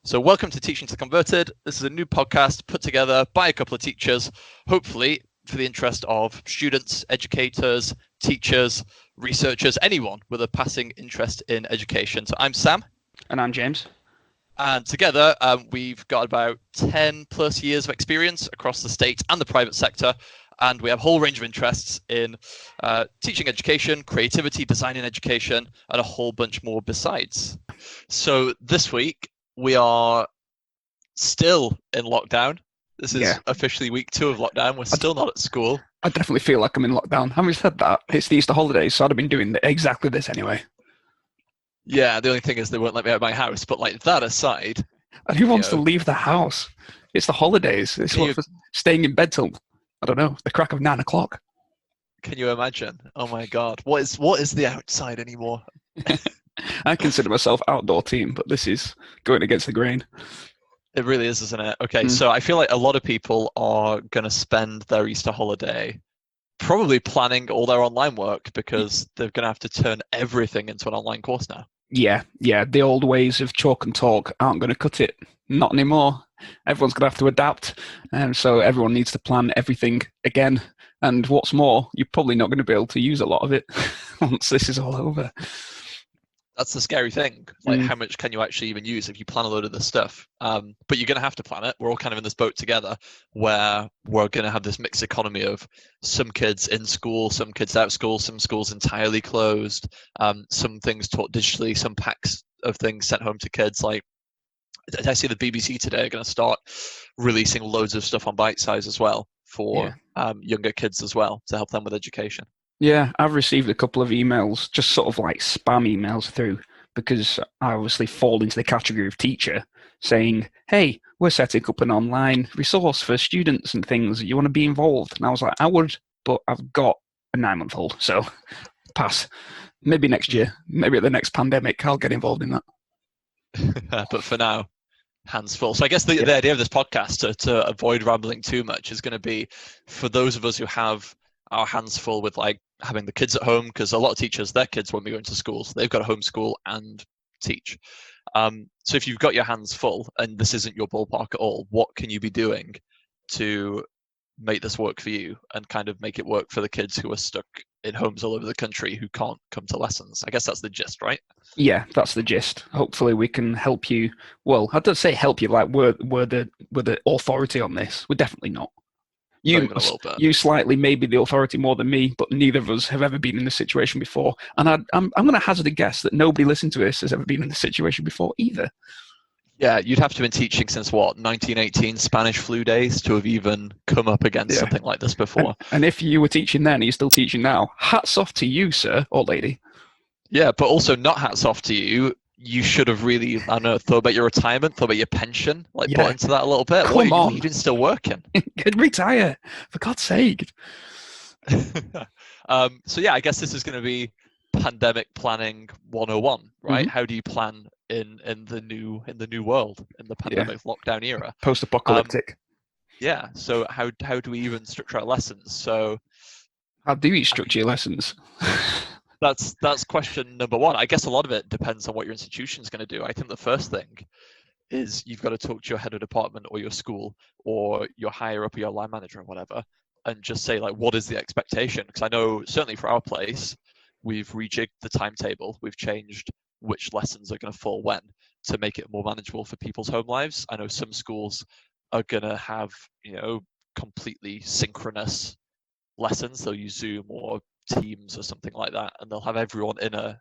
So welcome to Teaching to Converted. This is a new podcast put together by a couple of teachers, hopefully for the interest of students, educators, teachers, researchers, anyone with a passing interest in education. So I'm Sam. And I'm James. And together we've got about 10 plus years of experience across the state and the private sector. And we have a whole range of interests in teaching education, creativity, design in education, and a whole bunch more besides. So this week, we are still in lockdown. This is officially week 2 of lockdown. We're still not at school. I definitely feel like I'm in lockdown. Having said that, it's the Easter holidays, so I'd have been doing exactly this anyway. Yeah, the only thing is they won't let me out of my house. But like that aside... And who wants to leave the house? It's the holidays. It's what for staying in bed till, I don't know, the crack of 9 o'clock. Can you imagine? Oh my God. What is the outside anymore? I consider myself outdoor team, but this is going against the grain. It really is, isn't it? Okay, so I feel like a lot of people are going to spend their Easter holiday probably planning all their online work because they're going to have to turn everything into an online course now. Yeah. The old ways of chalk and talk aren't going to cut it. Not anymore. Everyone's going to have to adapt. And so everyone needs to plan everything again. And what's more, you're probably not going to be able to use a lot of it once this is all over. That's the scary thing. Like, how much can you actually even use if you plan a load of this stuff? But you're going to have to plan it. We're all kind of in this boat together where we're going to have this mixed economy of some kids in school, some kids out of school, some schools entirely closed, some things taught digitally, some packs of things sent home to kids. Like, I see the BBC today are going to start releasing loads of stuff on bite size as well for younger kids as well to help them with education. Yeah, I've received a couple of emails, just sort of like spam emails through, because I obviously fall into the category of teacher, saying, hey, we're setting up an online resource for students and things. You want to be involved? And I was like, I would, but I've got a 9-month-old, so pass. Maybe next year, maybe at the next pandemic, I'll get involved in that. But for now, hands full. So I guess the idea of this podcast, to avoid rambling too much, is going to be for those of us who have our hands full with like having the kids at home, because a lot of teachers, their kids won't be going to school, so they've got to homeschool and teach. So if you've got your hands full and this isn't your ballpark at all, what can you be doing to make this work for you and kind of make it work for the kids who are stuck in homes all over the country who can't come to lessons? I guess that's the gist, right? Yeah, that's the gist. Hopefully we can help you. Well, I don't say help you like we're the authority on this. We're definitely not. You slightly maybe the authority more than me, but neither of us have ever been in this situation before. And I'm going to hazard a guess that nobody listening to this has ever been in this situation before either. Yeah, you'd have to have been teaching since what, 1918 Spanish flu days to have even come up against something like this before. And if you were teaching then and you're still teaching now, hats off to you, sir or lady. Yeah, but also not hats off to you. You should have really, I don't know, thought about your retirement, thought about your pension, like put into that a little bit. Come on. You're even still working. Retire, for God's sake. So yeah, I guess this is going to be pandemic planning 101, right? Mm-hmm. How do you plan in the new world, in the pandemic lockdown era? Post-apocalyptic. So how do we even structure our lessons? So how do you structure your lessons? That's question number one. I guess a lot of it depends on what your institution is going to do. I think the first thing is you've got to talk to your head of department or your school or your higher up or your line manager or whatever, and just say like, what is the expectation? Because I know certainly for our place, we've rejigged the timetable. We've changed which lessons are going to fall when to make it more manageable for people's home lives. I know some schools are going to have, completely synchronous lessons. They'll use Zoom or Teams or something like that, and they'll have everyone in a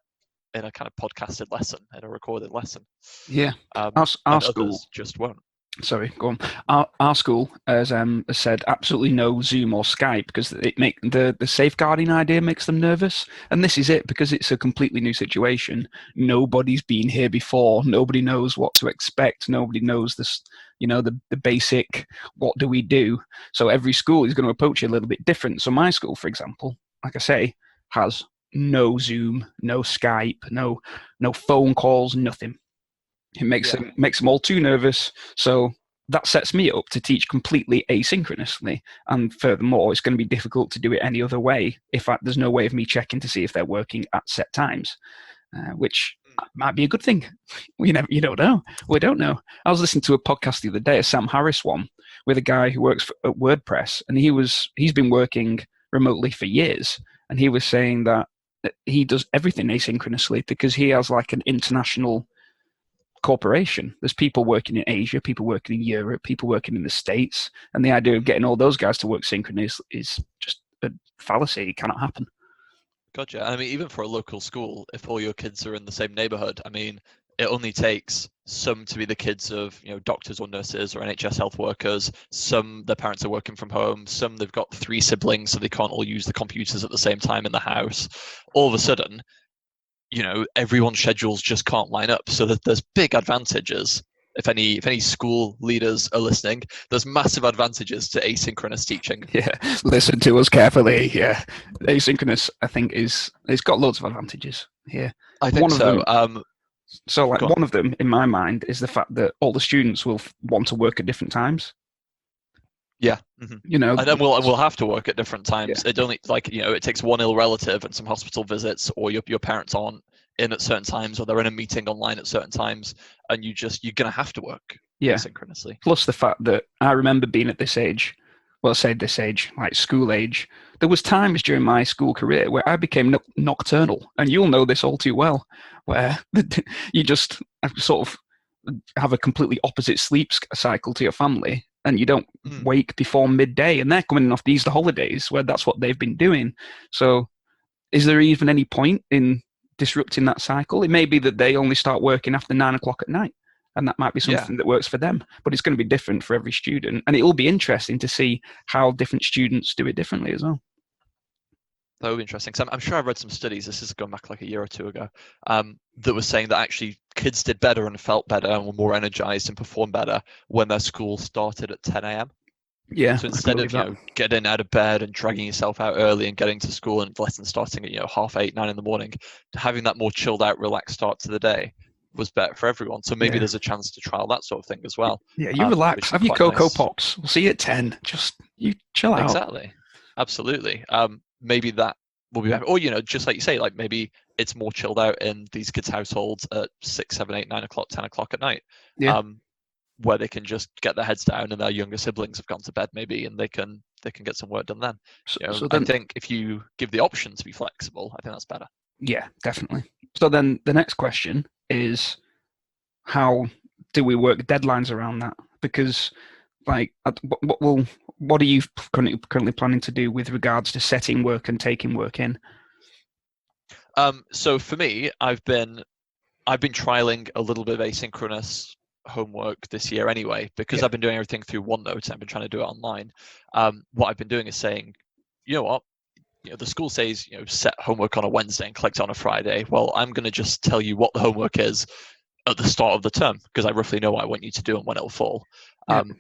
kind of podcasted lesson, in a recorded lesson. Yeah, our school just won't. Sorry, go on. Our school has said absolutely no Zoom or Skype because the safeguarding idea makes them nervous, and this is it because it's a completely new situation. Nobody's been here before. Nobody knows what to expect. Nobody knows this. The basic. What do we do? So every school is going to approach it a little bit different. So my school, for example, like I say, has no Zoom, no Skype, no phone calls, nothing. It makes them all too nervous. So that sets me up to teach completely asynchronously. And furthermore, it's going to be difficult to do it any other way if there's no way of me checking to see if they're working at set times, which might be a good thing. You don't know. We don't know. I was listening to a podcast the other day, a Sam Harris one, with a guy who works at WordPress, and he's been working remotely for years, and he was saying that he does everything asynchronously because he has like an international corporation. There's people working in Asia, people working in Europe, people working in the States, and the idea of getting all those guys to work synchronously is just a fallacy. It cannot happen. Gotcha. And I mean, even for a local school, if all your kids are in the same neighborhood, I mean, it only takes some to be the kids of, doctors or nurses or NHS health workers. Some, their parents are working from home. Some, they've got 3 siblings, so they can't all use the computers at the same time in the house. All of a sudden, everyone's schedules just can't line up. So that there's big advantages. If any school leaders are listening, there's massive advantages to asynchronous teaching. Yeah, listen to us carefully. Yeah, asynchronous, I think, it's got loads of advantages here. I think so. One of them, in my mind, is the fact that all the students will want to work at different times. Yeah. Mm-hmm. And then we'll have to work at different times. Yeah. It only it takes one ill relative and some hospital visits, or your parents aren't in at certain times, or they're in a meeting online at certain times, and you're gonna have to work asynchronously. Plus the fact that I remember being at this age, like school age, there was times during my school career where I became nocturnal, and you'll know this all too well, where you just sort of have a completely opposite sleep cycle to your family, and you don't wake before midday, and they're coming off the Easter holidays where that's what they've been doing. So is there even any point in disrupting that cycle? It may be that they only start working after 9 o'clock at night, and that might be something that works for them, but it's going to be different for every student, and it will be interesting to see how different students do it differently as well. That would be interesting. So I'm sure I've read some studies, this is going back like a year or two ago, that was saying that actually kids did better and felt better and were more energized and performed better when their school started at 10 a.m. Yeah. So instead of getting out of bed and dragging yourself out early and getting to school and lessons starting at 8:30, 9 in the morning, having that more chilled out, relaxed start to the day was better for everyone. So maybe there's a chance to trial that sort of thing as well. Yeah, you relax, have your Cocoa Pops. We'll see you at 10. Just you chill out. Exactly. Absolutely. Maybe that will be better. Or, just like you say, like maybe it's more chilled out in these kids' households at 6, 7, 8, 9 o'clock, 10 o'clock at night. Yeah. Where they can just get their heads down and their younger siblings have gone to bed maybe, and they can get some work done then. So then, I think if you give the option to be flexible, I think that's better. Yeah, definitely. So then the next question is, how do we work deadlines around that? Because what are you currently planning to do with regards to setting work and taking work in? So for me, I've been trialing a little bit of asynchronous homework this year anyway, because I've been doing everything through OneNote and I've been trying to do it online. What I've been doing is saying, the school says, set homework on a Wednesday and collect on a Friday. Well, I'm going to just tell you what the homework is at the start of the term, because I roughly know what I want you to do and when it'll fall. And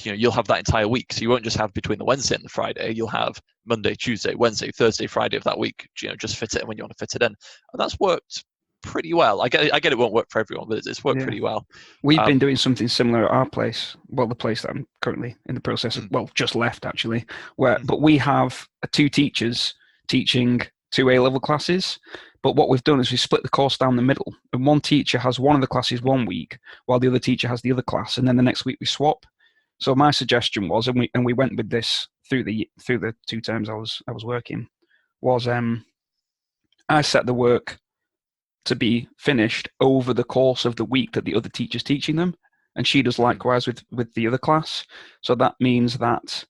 you'll have that entire week. So you won't just have between the Wednesday and the Friday, you'll have Monday, Tuesday, Wednesday, Thursday, Friday of that week, just fit it in when you want to fit it in. And that's worked pretty well. I get it won't work for everyone, but it's worked pretty well. We've been doing something similar at our place. Well, the place that I'm currently in the process of, just left actually, but we have 2 teachers teaching 2 A-level classes. But what we've done is we split the course down the middle, and one teacher has one of the classes one week, while the other teacher has the other class, and then the next week we swap. So my suggestion was, and we went with this through the 2 terms I was working, was I set the work to be finished over the course of the week that the other teacher's teaching them, and she does likewise with the other class. So that means that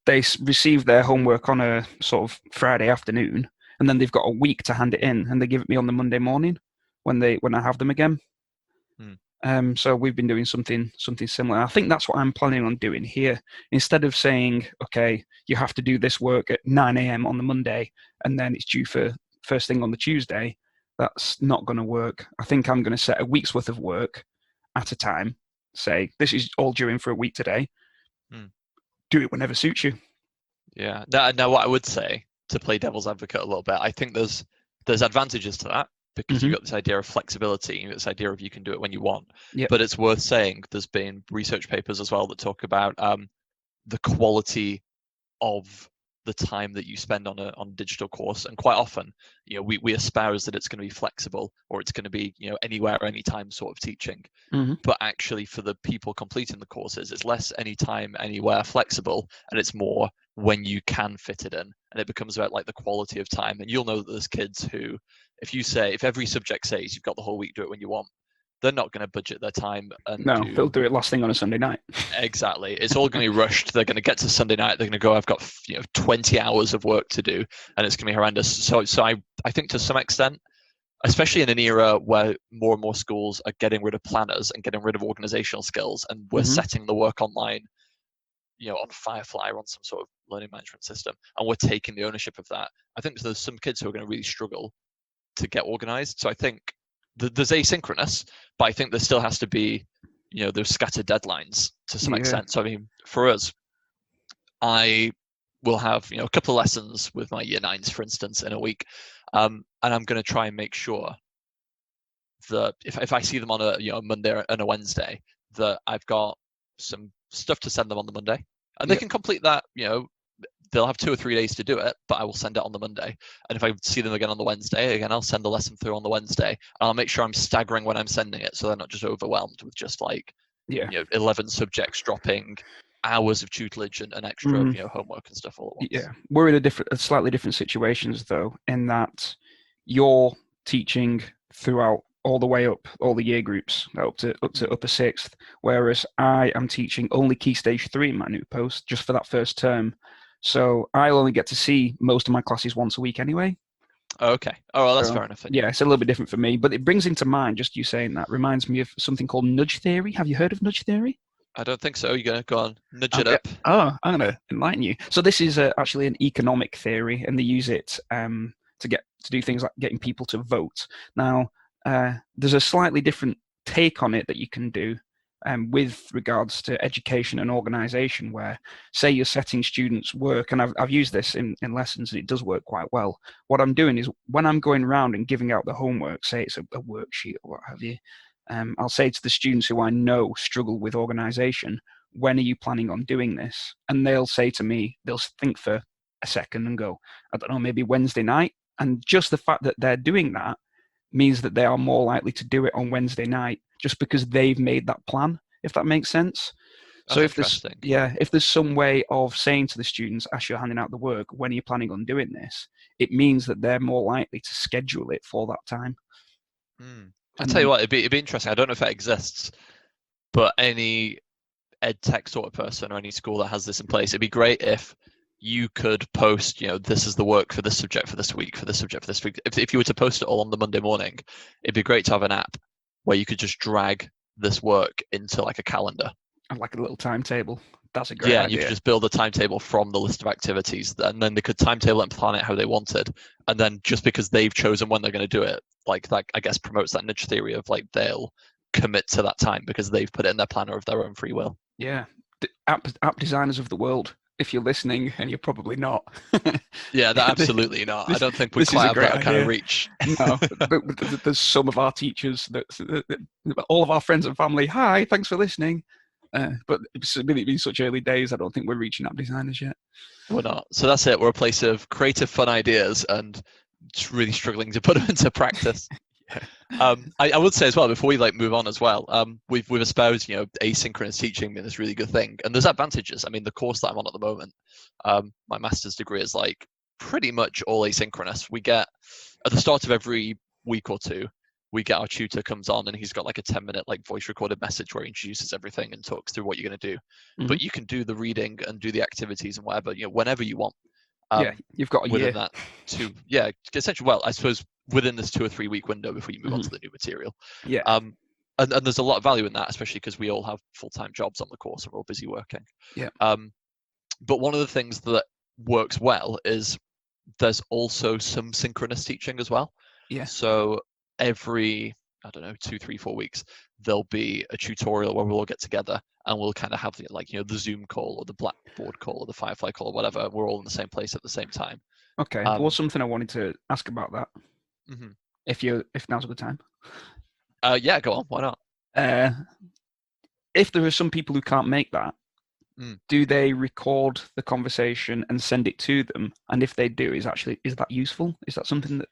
they receive their homework on a sort of Friday afternoon, and then they've got a week to hand it in, and they give it me on the Monday morning when I have them again. So we've been doing something similar. I think that's what I'm planning on doing here. Instead of saying, okay, you have to do this work at 9 a.m. on the Monday, and then it's due for first thing on the Tuesday, that's not going to work. I think I'm going to set a week's worth of work at a time. Say, this is all due in for a week today. Do it whenever suits you. Yeah. Now, what I would say, to play devil's advocate a little bit, I think there's advantages to that, because you've got this idea of flexibility, you've got this idea of you can do it when you want. But it's worth saying there's been research papers as well that talk about the quality of the time that you spend on a digital course. And quite often, we espouse that it's going to be flexible, or it's going to be, anywhere, anytime sort of teaching. Mm-hmm. But actually, for the people completing the courses, it's less anytime, anywhere, flexible, and it's more when you can fit it in. And it becomes about like the quality of time. And you'll know that there's kids who, if every subject says you've got the whole week, do it when you want, they're not going to budget their time and No, they'll do it last thing on a Sunday night. Exactly. It's all going to be rushed. They're going to get to Sunday night. They're going to go, I've got 20 hours of work to do, and it's going to be horrendous. So I think to some extent, especially in an era where more and more schools are getting rid of planners and getting rid of organizational skills, and we're setting the work online, on Firefly or on some sort of learning management system, and we're taking the ownership of that. I think there's some kids who are going to really struggle to get organized. So I think there's asynchronous, but I think there still has to be, there's scattered deadlines to some extent. So I mean, for us, I will have, a couple of lessons with my year 9s, for instance, in a week. And I'm going to try and make sure that if I see them on a Monday and a Wednesday, that I've got some stuff to send them on the Monday, and they can complete that. They'll have 2 or 3 days to do it, but I will send it on the Monday. And if I see them again on the Wednesday, again, I'll send the lesson through on the Wednesday. And I'll make sure I'm staggering when I'm sending it, so they're not just overwhelmed with just 11 subjects dropping hours of tutelage and extra homework and stuff all at once. Yeah, we're in slightly different situations though, in that you're teaching throughout all the way up, all the year groups up to upper 6th, whereas I am teaching only Key Stage 3 in my new post just for that first term. So I'll only get to see most of my classes once a week anyway. Okay. Oh, well, that's fair enough. Yeah, it's a little bit different for me, but it brings into mind, just you saying that, reminds me of something called nudge theory. Have you heard of nudge theory? I don't think so. You're going to go on, nudge it up. Oh, I'm going to enlighten you. So this is actually an economic theory, and they use it to do things like getting people to vote. Now, there's a slightly different take on it that you can do with regards to education and organization, where, say, you're setting students' work, and I've used this in lessons, and it does work quite well. What I'm doing is, when I'm going around and giving out the homework, say it's a worksheet or what have you, I'll say to the students who I know struggle with organization, when are you planning on doing this? And they'll say to me, they'll think for a second and go, I don't know, maybe Wednesday night. And just the fact that they're doing that means that they are more likely to do it on Wednesday night, just because they've made that plan, if that makes sense. So if there's some way of saying to the students, as you're handing out the work, when are you planning on doing this? It means that they're more likely to schedule it for that time. I'll tell you what, it'd be interesting. I don't know if it exists, but any ed tech sort of person or any school that has this in place, it'd be great if you could post, this is the work for this subject for this week, for this subject for this week. If you were to post it all on the Monday morning, it'd be great to have an app where you could just drag this work into like a calendar. And like a little timetable. That's a great idea. Yeah, you could just build a timetable from the list of activities, and then they could timetable and plan it how they wanted. And then just because they've chosen when they're going to do it, like that, I guess, promotes that nudge theory of like they'll commit to that time because they've put it in their planner of their own free will. Yeah, app designers of the world, if you're listening, and you're probably not. Yeah, absolutely not. I don't think we quite have that kind of reach. No, but there's some of our teachers, all of our friends and family, hi, thanks for listening. But it's been such early days, I don't think we're reaching app designers yet. We're not. So that's it. We're a place of creative, fun ideas and just really struggling to put them into practice. I would say as well, before we move on as well, we've espoused asynchronous teaching being this really good thing, and there's advantages. I mean, the course that I'm on at the moment, my master's degree is pretty much all asynchronous. We get at the start of every week or two, we get our tutor comes on and he's got a 10-minute voice recorded message where he introduces everything and talks through what you're going to do. But you can do the reading and do the activities and whatever whenever you want. You've got a within year. that essentially. Well, I suppose within this 2 or 3 week window before you move on to the new material. Yeah. And there's a lot of value in that, especially because we all have full-time jobs on the course and we're all busy working. Yeah. But one of the things that works well is there's also some synchronous teaching as well. Yeah. So every, 2, 3, 4 weeks, there'll be a tutorial where we'll all get together and we'll kind of have the Zoom call or the Blackboard call or the Firefly call or whatever. We're all in the same place at the same time. Okay. Well, something I wanted to ask about that. Mm-hmm. If now's a good time. Yeah, go on. Why not? If there are some people who can't make that, do they record the conversation and send it to them? And if they do, is that useful? Is that something that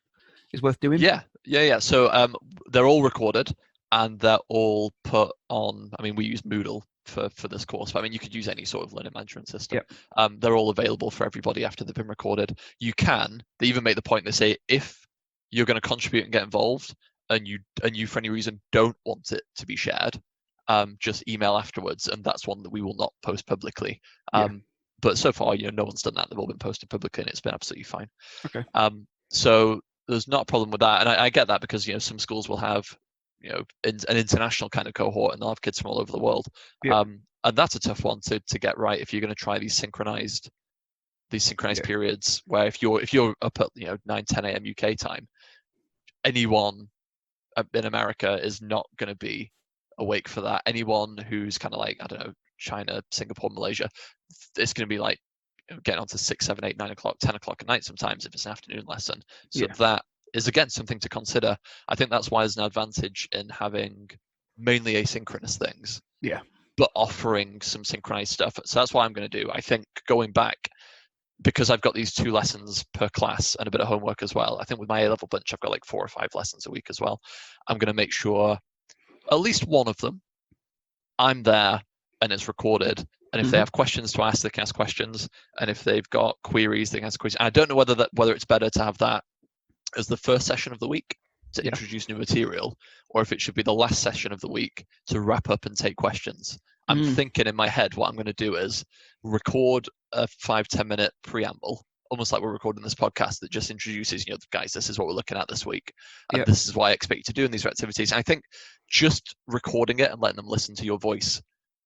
is worth doing? Yeah. So they're all recorded and they're all put on. I mean, we use Moodle for this course, but I mean, you could use any sort of learning management system. Yep. They're all available for everybody after they've been recorded. They even make the point, they say, if you're going to contribute and get involved and you for any reason don't want it to be shared, just email afterwards, and that's one that we will not post publicly. But so far, no one's done that. They've all been posted publicly and it's been absolutely fine. Okay. So there's not a problem with that, and I get that because some schools will have an international kind of cohort, and they'll have kids from all over the world. And that's a tough one to get right if you're going to try these synchronized periods, where if you're up at 9-10 a.m. UK time, anyone in America is not going to be awake for that. Anyone who's kind of like, I don't know, China, Singapore, Malaysia, it's going to be like getting on to 6, 7, 8, 9 o'clock, 10 o'clock at night sometimes if it's an afternoon lesson. So that is, again, something to consider. I think that's why there's an advantage in having mainly asynchronous things, but offering some synchronized stuff. So that's what I'm going to do. I think going back, because I've got these 2 lessons per class and a bit of homework as well, I think with my A-level bunch, I've got like 4 or 5 lessons a week as well. I'm going to make sure at least one of them, I'm there and it's recorded. And if they have questions to ask, they can ask questions. And if they've got queries, they can ask queries. And I don't know whether it's better to have that as the first session of the week to introduce new material, or if it should be the last session of the week to wrap up and take questions. I'm thinking in my head what I'm going to do is record a 5-10 minute preamble, almost like we're recording this podcast, that just introduces, guys, this is what we're looking at this week, and this is what I expect you to do in these activities. And I think just recording it and letting them listen to your voice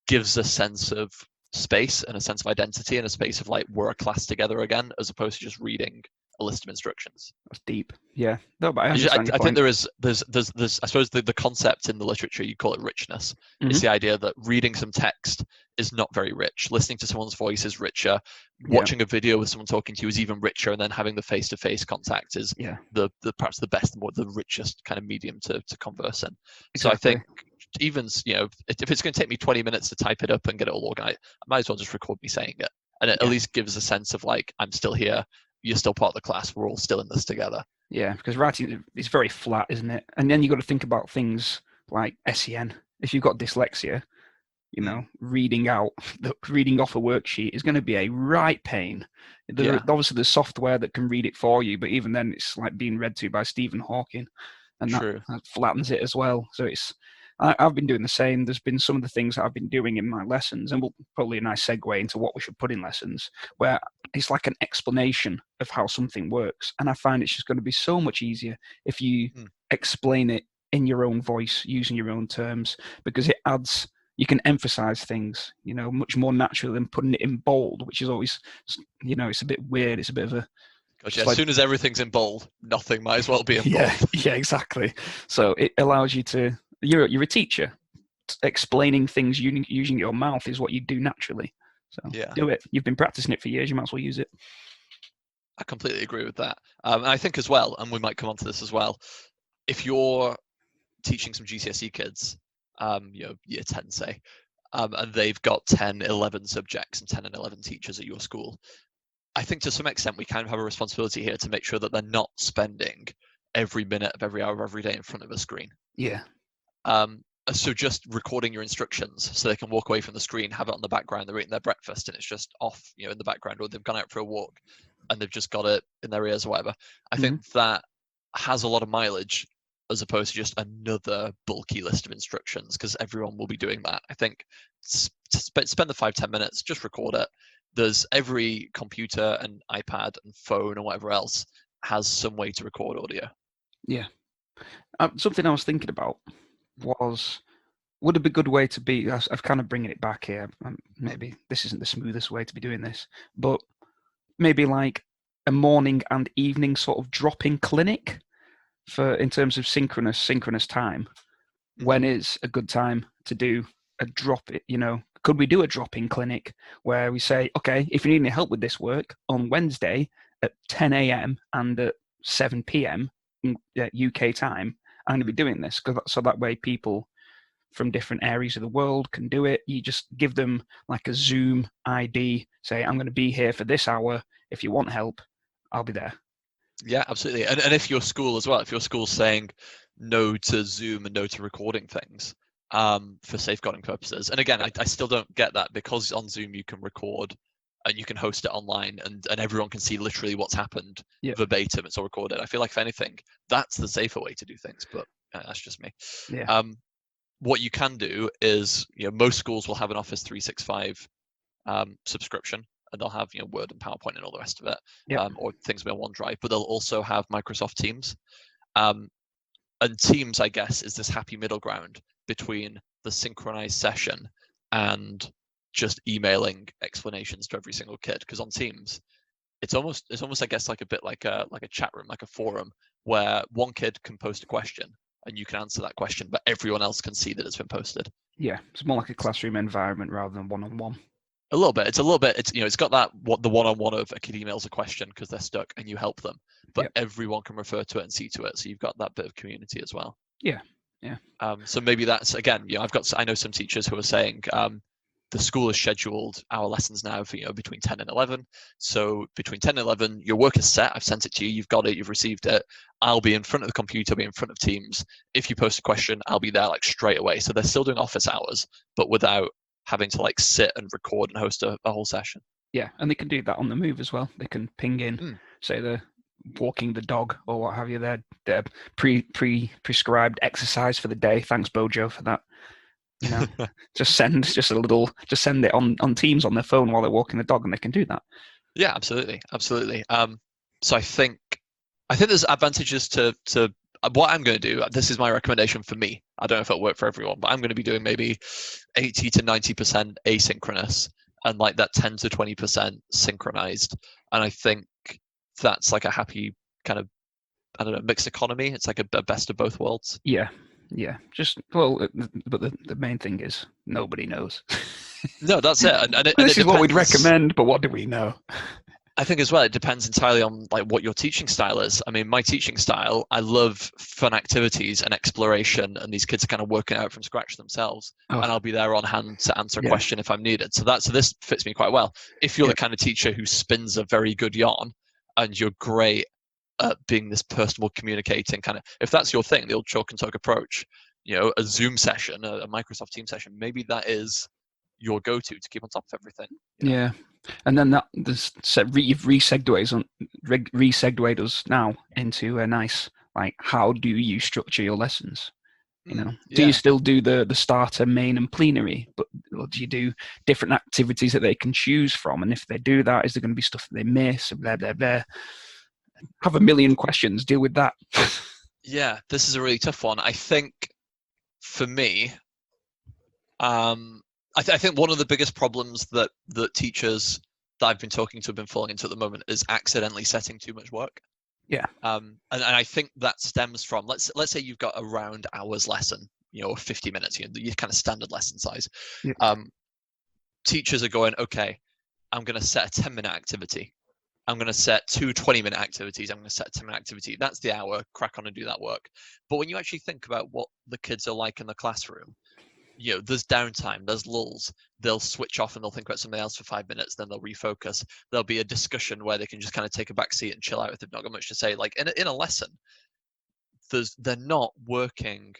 gives a sense of space and a sense of identity and a space of like, we're a class together again, as opposed to just reading a list of instructions. That's deep. Yeah. No, but I understand your point. I think there's I suppose the concept in the literature, you call it richness. It's the idea that reading some text is not very rich. Listening to someone's voice is richer. Watching a video with someone talking to you is even richer, and then having the face-to-face contact is the perhaps the best, the richest kind of medium to converse in. Exactly. So I think even if it's going to take me 20 minutes to type it up and get it all organized, I might as well just record me saying it, and it at least gives a sense of like, I'm still here, you're still part of the class, we're all still in this together. Yeah, because writing is very flat, isn't it? And then you've got to think about things like SEN. If you've got dyslexia, reading off a worksheet is going to be a right pain. Obviously, there's software that can read it for you, but even then, it's like being read to by Stephen Hawking, and that flattens it as well. So I've been doing the same. There's been some of the things that I've been doing in my lessons, and probably a nice segue into what we should put in lessons, where it's like an explanation of how something works. And I find it's just going to be so much easier if you explain it in your own voice, using your own terms, because you can emphasize things, much more naturally than putting it in bold, which is always, it's a bit weird. It's a bit of a... Gotcha. As soon as everything's in bold, nothing might as well be in bold. Yeah, exactly. So it allows you to... You're a teacher. Explaining things using your mouth is what you do naturally. So do it. You've been practicing it for years. You might as well use it. I completely agree with that. And I think as well, and we might come on to this as well, if you're teaching some GCSE kids, year 10 say, and they've got 10, 11 subjects and 10 and 11 teachers at your school, I think to some extent we kind of have a responsibility here to make sure that they're not spending every minute of every hour of every day in front of a screen. Yeah. So just recording your instructions so they can walk away from the screen, have it on the background, they're eating their breakfast and it's just off, in the background, or they've gone out for a walk and they've just got it in their ears or whatever. I think that has a lot of mileage as opposed to just another bulky list of instructions, because everyone will be doing that. I think spend the 5-10 minutes, just record it. There's every computer and iPad and phone and whatever else has some way to record audio. Yeah. Something I was thinking about would it be a good way to be, I've kind of bringing it back here, maybe this isn't the smoothest way to be doing this, but maybe like a morning and evening sort of drop-in clinic in terms of synchronous time. When is a good time to do a could we do a drop-in clinic where we say, okay, if you need any help with this work on Wednesday at 10 a.m. and at 7 p.m. UK time, I'm going to be doing this, so that way people from different areas of the world can do it. You just give them like a Zoom ID, say, I'm going to be here for this hour. If you want help, I'll be there. Yeah, absolutely. And if your school as well, if your school's saying no to Zoom and no to recording things for safeguarding purposes, and again, I still don't get that, because on Zoom you can record and you can host it online, and everyone can see literally what's happened verbatim. It's all recorded. I feel like, if anything, that's the safer way to do things, but that's just me. Yeah. What you can do is, most schools will have an Office 365 subscription, and they'll have Word and PowerPoint and all the rest of it, or things will be on OneDrive, but they'll also have Microsoft Teams. And Teams, I guess, is this happy middle ground between the synchronized session and just emailing explanations to every single kid. Because on Teams, it's almost I guess like a bit like a chat room, like a forum, where one kid can post a question and you can answer that question, but everyone else can see that it's been posted. Yeah, it's more like a classroom environment rather than one-on-one. A little bit. It's got that the one-on-one of a kid emails a question because they're stuck and you help them, but everyone can refer to it and see to it. So you've got that bit of community as well. Yeah. So maybe that's, again, I know some teachers who are saying the school has scheduled our lessons now for between 10 and 11. So between 10 and 11, your work is set. I've sent it to you. You've got it. You've received it. I'll be in front of the computer. I'll be in front of Teams. If you post a question, I'll be there like straight away. So they're still doing office hours, but without having to like sit and record and host a whole session. Yeah, and they can do that on the move as well. They can ping in, say they're walking the dog or what have you. Their prescribed exercise for the day. Thanks, Bojo, for that. Just send it on Teams on their phone while they're walking the dog, and they can do that. Yeah, absolutely. So I think there's advantages to what I'm going to do. This is my recommendation for me. I don't know if it'll work for everyone, but I'm going to be doing maybe 80 to 90% asynchronous and like that 10 to 20% synchronized. And I think that's like a happy kind of, I don't know, mixed economy. It's like a best of both worlds. Yeah. But the main thing is nobody knows. No, that's it. And this is what we'd recommend, but what do we know? I think as well, it depends entirely on like what your teaching style is. I mean, my teaching style, I love fun activities and exploration, and these kids are kind of working out from scratch themselves, and I'll be there on hand to answer a question if I'm needed. So this fits me quite well. If you're the kind of teacher who spins a very good yarn and you're great at being this personal communicating kind of, if that's your thing, the old chalk and talk approach, a Zoom session, a Microsoft Teams session, maybe that is your go-to to keep on top of everything. Yeah. And then you've re-segued us now into a nice, like, how do you structure your lessons? Do you still do the starter, main, and plenary, or do you do different activities that they can choose from? And if they do that, is there going to be stuff that they miss? Blah, blah, blah. Have a million questions. Deal with that. Yeah, this is a really tough one. I think for me, I think one of the biggest problems that teachers that I've been talking to have been falling into at the moment is accidentally setting too much work. Yeah. And I think that stems from, let's say you've got a round hour's lesson, 50 minutes, your kind of standard lesson size. Yeah. Teachers are going, okay, I'm going to set a 10-minute activity. I'm going to set 2 20-minute activities. I'm going to set a 10-minute activity. That's the hour. Crack on and do that work. But when you actually think about what the kids are like in the classroom, there's downtime, there's lulls. They'll switch off and they'll think about something else for 5 minutes, then they'll refocus. There'll be a discussion where they can just kind of take a back seat and chill out if they've not got much to say. Like in a lesson, they're not working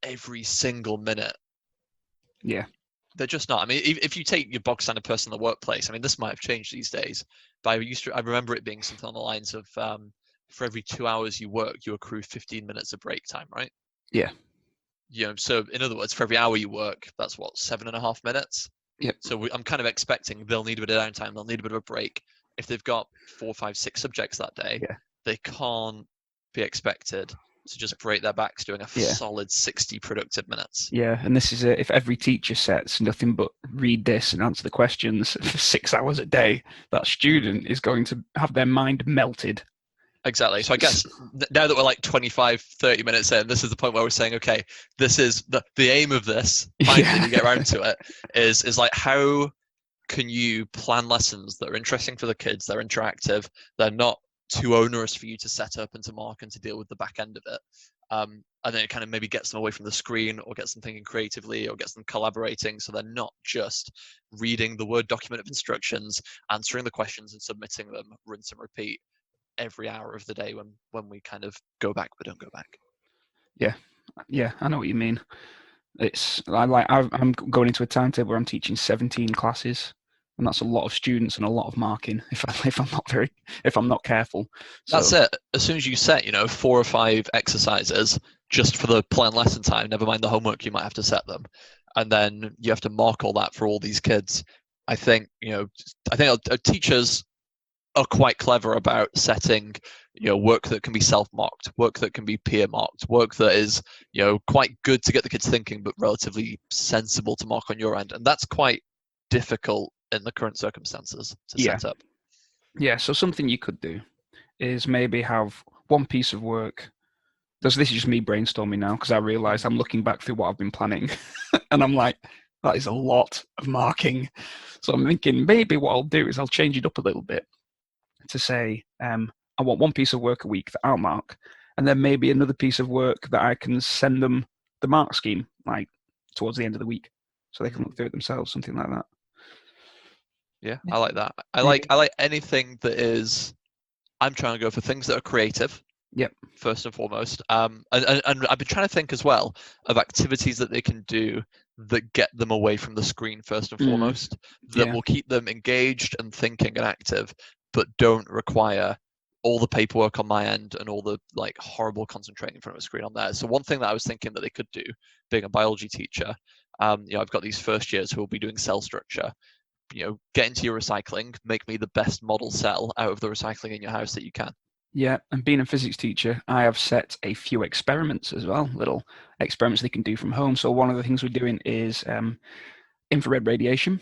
every single minute. Yeah. They're just not. I mean, if you take your bog standard person in the workplace, I mean, this might have changed these days, but I remember it being something on the lines of for every 2 hours you work, you accrue 15 minutes of break time, right? Yeah. So in other words, for every hour you work, that's what, 7.5 minutes. Yep. So I'm kind of expecting they'll need a bit of downtime. They'll need a bit of a break. If they've got 4, 5, 6 subjects that day, they can't be expected to just break their backs doing a solid 60 productive minutes. Yeah, and this is it. If every teacher sets nothing but read this and answer the questions for 6 hours a day, that student is going to have their mind melted. Exactly. So I guess now that we're like 25, 30 minutes in, this is the point where we're saying, okay, this is the aim of this, finally we get around to it, is like, how can you plan lessons that are interesting for the kids, they're interactive, they're not too onerous for you to set up and to mark and to deal with the back end of it. And then it kind of maybe gets them away from the screen, or gets them thinking creatively, or gets them collaborating, so they're not just reading the Word document of instructions, answering the questions and submitting them, rinse and repeat every hour of the day when we kind of go back but don't go back. Yeah, I know what you mean. I'm going into a timetable where I'm teaching 17 classes, and that's a lot of students and a lot of marking if I'm not careful. That's So it. As soon as you set, 4 or 5 exercises just for the planned lesson time, never mind the homework you might have to set them, and then you have to mark all that for all these kids. I think teachers are quite clever about setting, work that can be self-marked, work that can be peer-marked, work that is, quite good to get the kids thinking, but relatively sensible to mark on your end, and that's quite difficult in the current circumstances to yeah, set up. yeah. So something you could do is maybe have one piece of work. This is just me brainstorming now because I realise I'm looking back through what I've been planning, and I'm like, that is a lot of marking. So I'm thinking maybe what I'll do is I'll change it up a little bit to say, I want one piece of work a week that I'll mark, and then maybe another piece of work that I can send them the mark scheme, like towards the end of the week, so they can look through it themselves, something like that. Yeah, I like that. I Yeah. like anything that is. I'm trying to go for things that are creative. Yep. First and foremost, and I've been trying to think as well of activities that they can do that get them away from the screen first and foremost, that Yeah. will keep them engaged and thinking and active, but don't require all the paperwork on my end and all the like horrible concentrating in front of a screen on there. So one thing that I was thinking that they could do, being a biology teacher, I've got these first years who will be doing cell structure. Get into your recycling, make me the best model cell out of the recycling in your house that you can. Yeah, and being a physics teacher, I have set a few experiments as well, little experiments they can do from home. So one of the things we're doing is infrared radiation,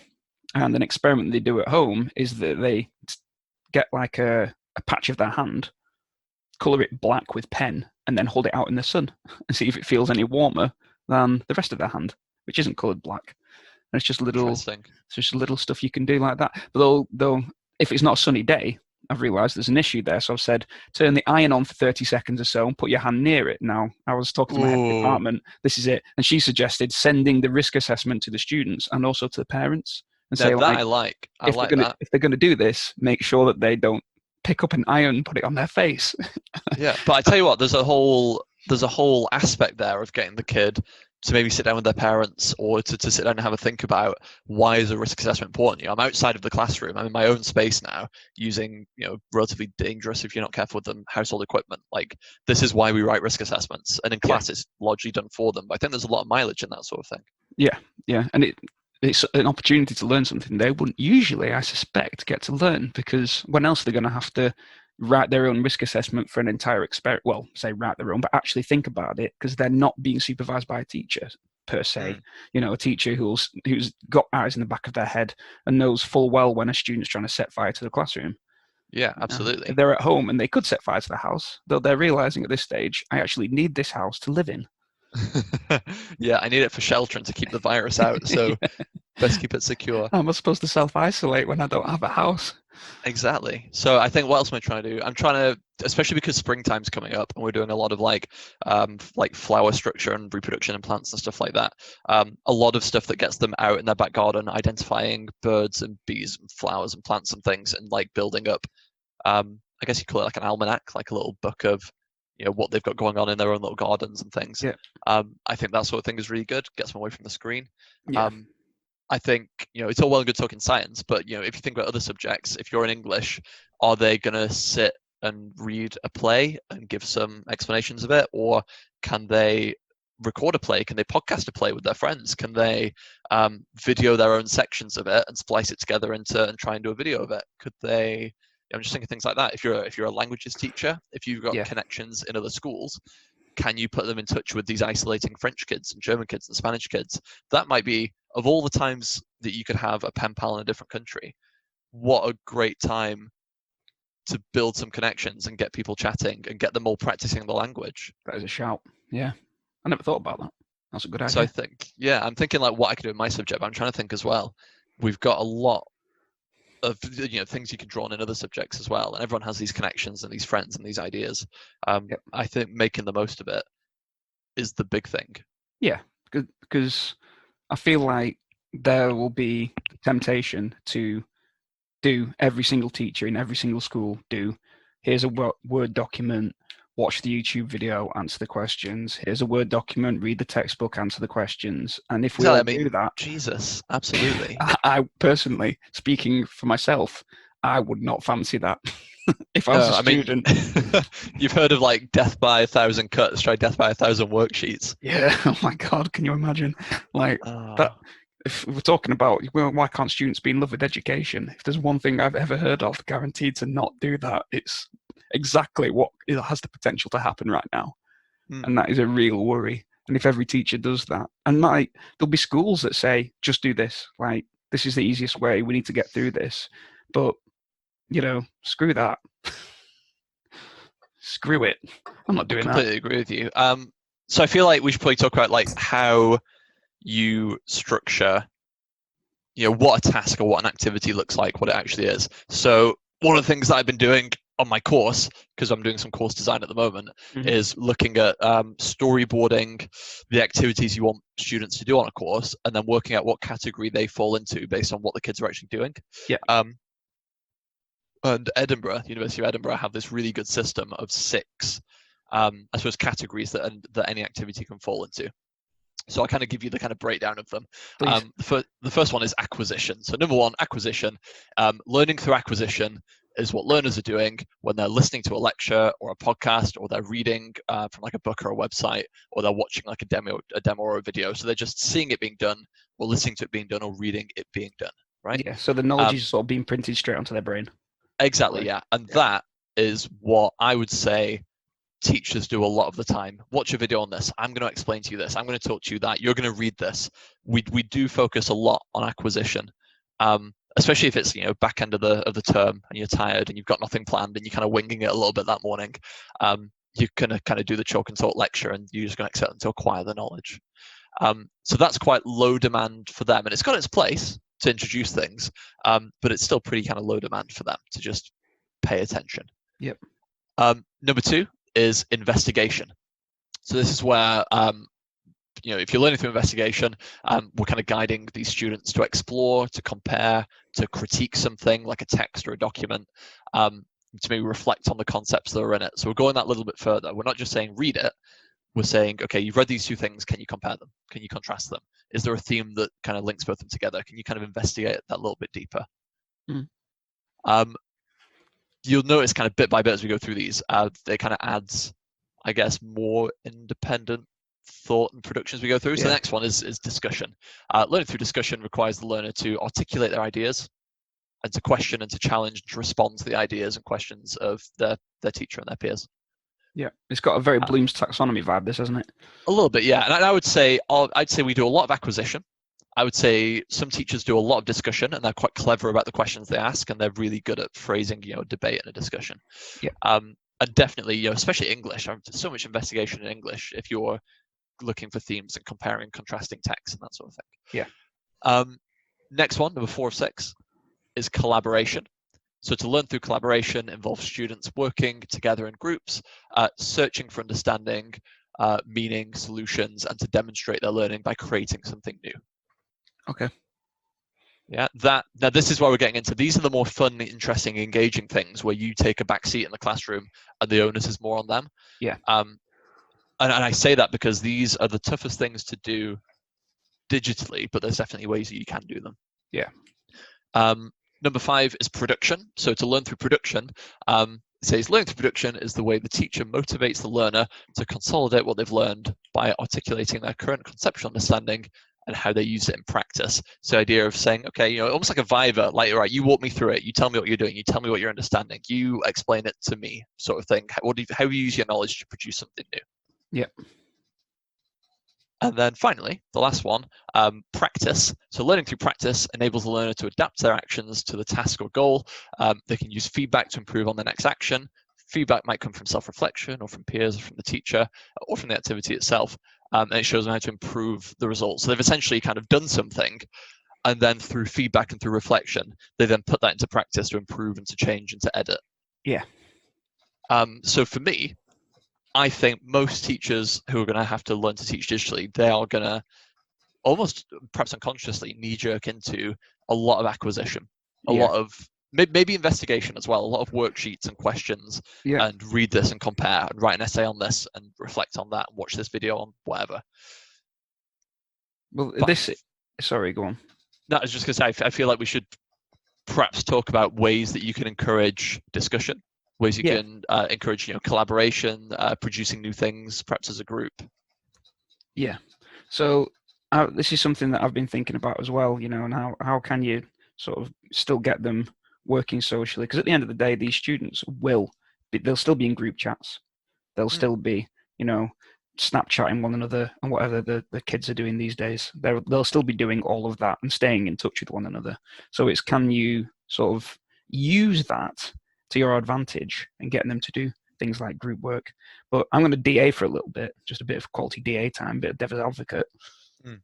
and an experiment they do at home is that they get like a patch of their hand, color it black with pen, and then hold it out in the sun and see if it feels any warmer than the rest of their hand, which isn't colored black. And Interesting. it's just little stuff you can do like that. But though if it's not a sunny day, I've realised there's an issue there. So I've said, turn the iron on for 30 seconds or so and put your hand near it. Now, I was talking to my head of Ooh. department, this is it. And she suggested sending the risk assessment to the students and also to the parents and Now say, that like, I like. I like that. if they're gonna do this, make sure that they don't pick up an iron and put it on their face. Yeah, but I tell you what, there's a whole aspect there of getting the kid to maybe sit down with their parents, or to sit down and have a think about why is a risk assessment important. I'm outside of the classroom. I'm in my own space now, using relatively dangerous, if you're not careful with them, household equipment. Like, this is why we write risk assessments, and in Yeah, class it's largely done for them. But I think there's a lot of mileage in that sort of thing. yeah, and it's an opportunity to learn something they wouldn't usually, I suspect, get to learn, because when else are they going to have to write their own risk assessment for an entire experiment? Well, say write their own, but actually think about it, because they're not being supervised by a teacher per se. A teacher who's got eyes in the back of their head and knows full well when a student's trying to set fire to the classroom. Yeah, If absolutely. they're at home and they could set fire to the house, though they're realizing at this stage, I actually need this house to live in. Yeah, I need it for shelter and to keep the virus out, so best keep it secure. How am I supposed to self-isolate when I don't have a house? Exactly. So I think what else am I trying to do? I'm trying to, especially because springtime's coming up and we're doing a lot of like flower structure and reproduction and plants and stuff like that. A lot of stuff that gets them out in their back garden, identifying birds and bees and flowers and plants and things, and like building up. I guess you call it like an almanac, like a little book of what they've got going on in their own little gardens and things. Yeah, I think that sort of thing is really good. Gets them away from the screen. yeah, Um, I think it's all well and good talking science, but if you think about other subjects, if you're in English, are they going to sit and read a play and give some explanations of it, or can they record a play? Can they podcast a play with their friends? Can they video their own sections of it and splice it together into and try and do a video of it? Could they? I'm just thinking things like that. If you're a languages teacher, if you've got yeah. connections in other schools, can you put them in touch with these isolating French kids and German kids and Spanish kids? That might be, of all the times that you could have a pen pal in a different country, what a great time to build some connections and get people chatting and get them all practicing the language. That is a shout. Yeah, I never thought about that. That's a good So I idea. think, yeah, I'm thinking like what I could do in my subject, but I'm trying to think as well. We've got a lot of things you can draw on in other subjects as well, and everyone has these connections and these friends and these ideas. Yep. I think making the most of it is the big thing. Yeah, because I feel like there will be the temptation to do every single teacher in every single school do. Here's a Word document, watch the YouTube video, answer the questions. Here's a Word document, read the textbook, answer the questions. And if we Exactly. all I mean, do that, Jesus, absolutely. I personally, speaking for myself, I would not fancy that if I was a No, I mean, student. you've heard of like death by 1,000 cuts, try death by 1,000 worksheets. Yeah, oh my God, can you imagine? Like that. Uh, If we're talking about, well, why can't students be in love with education? If there's one thing I've ever heard of guaranteed to not do that, it's exactly what it has the potential to happen right now. hmm. And that is a real worry. And if every teacher does that, and like there'll be schools that say, just do this, like this is the easiest way, we need to get through this. But, screw that. Screw it. I'm not I doing that. completely agree with you. So I feel like we should probably talk about like how you structure, what a task or what an activity looks like, what it actually is. So one of the things that I've been doing on my course, because I'm doing some course design at the moment, is looking at storyboarding the activities you want students to do on a course, and then working out what category they fall into based on what the kids are actually doing. Yeah. And University of Edinburgh, have this really good system of 6, I suppose, categories that any activity can fall into. So I'll kind of give you the kind of breakdown of them. The first one is acquisition. So number 1, acquisition. Learning through acquisition is what learners are doing when they're listening to a lecture or a podcast, or they're reading from like a book or a website, or they're watching like a demo or a video. So they're just seeing it being done, or listening to it being done, or reading it being done, right? Yeah, so the knowledge is sort of being printed straight onto their brain. Exactly, yeah. And that is what I would say teachers do a lot of the time. Watch a video on this. I'm going to explain to you this. I'm going to talk to you that. You're going to read this. We do focus a lot on acquisition, especially if it's back end of the term and you're tired and you've got nothing planned and you're kind of winging it a little bit that morning. You're going to kind of do the chalk and talk lecture, and you're just going to accept them to acquire the knowledge. So that's quite low demand for them, and it's got its place to introduce things, but it's still pretty kind of low demand for them to just pay attention. Yep. Number 2 is investigation. So this is where, if you're learning through investigation, we're kind of guiding these students to explore, to compare, to critique something like a text or a document, to maybe reflect on the concepts that are in it. So we're going that little bit further. We're not just saying read it. We're saying, okay, you've read these 2 things. Can you compare them? Can you contrast them? Is there a theme that kind of links both of them together? Can you kind of investigate that a little bit deeper? You'll notice kind of bit by bit as we go through these, it kind of adds, I guess, more independent thought and production as we go through. So the next one is discussion. Learning through discussion requires the learner to articulate their ideas, and to question and to challenge and to respond to the ideas and questions of their teacher and their peers. Yeah, it's got a very Bloom's taxonomy vibe, this, hasn't it? A little bit, yeah. And I would say, I'd say we do a lot of acquisition. I would say some teachers do a lot of discussion, and they're quite clever about the questions they ask, and they're really good at phrasing, a debate and a discussion. Yeah. And definitely, especially English, there's so much investigation in English if you're looking for themes and comparing, contrasting texts and that sort of thing. Yeah. Next one, number 4 of 6, is collaboration. So to learn through collaboration involves students working together in groups, searching for understanding, meaning, solutions, and to demonstrate their learning by creating something new. Okay. Yeah, now this is where we're getting into. These are the more fun, interesting, engaging things where you take a back seat in the classroom and the onus is more on them. Yeah. And I say that because these are the toughest things to do digitally, but there's definitely ways that you can do them. Yeah. Number 5 is production. So to learn through production, it says learning through production is the way the teacher motivates the learner to consolidate what they've learned by articulating their current conceptual understanding and how they use it in practice. So the idea of saying, okay, almost like a Viva, like, all right, you walk me through it, you tell me what you're doing, you tell me what you're understanding, you explain it to me, sort of thing. How you use your knowledge to produce something new. Yeah. And then finally, the last one, practice. So learning through practice enables the learner to adapt their actions to the task or goal. They can use feedback to improve on the next action. Feedback might come from self-reflection or from peers or from the teacher or from the activity itself. And it shows them how to improve the results. So they've essentially kind of done something, and then through feedback and through reflection, they then put that into practice to improve and to change and to edit. Yeah. So for me, I think most teachers who are going to have to learn to teach digitally, they are going to almost perhaps unconsciously knee-jerk into a lot of acquisition, a Yeah. lot of maybe investigation as well, a lot of worksheets and questions, Yeah. and read this and compare and write an essay on this and reflect on that and watch this video on whatever. Well, But sorry, go on. no, I was just going to say, I feel like we should perhaps talk about ways that you can encourage discussion, ways you Yeah. can encourage collaboration, producing new things, perhaps as a group. Yeah. So this is something that I've been thinking about as well, and how can you sort of still get them working socially? Because at the end of the day, these students they'll still be in group chats. They'll still be, Snapchatting one another and whatever the kids are doing these days. They'll still be doing all of that and staying in touch with one another. So it's, can you sort of use that to your advantage and getting them to do things like group work? But I'm going to DA for a little bit, just a bit of quality DA time, a bit of devil's advocate. Mm.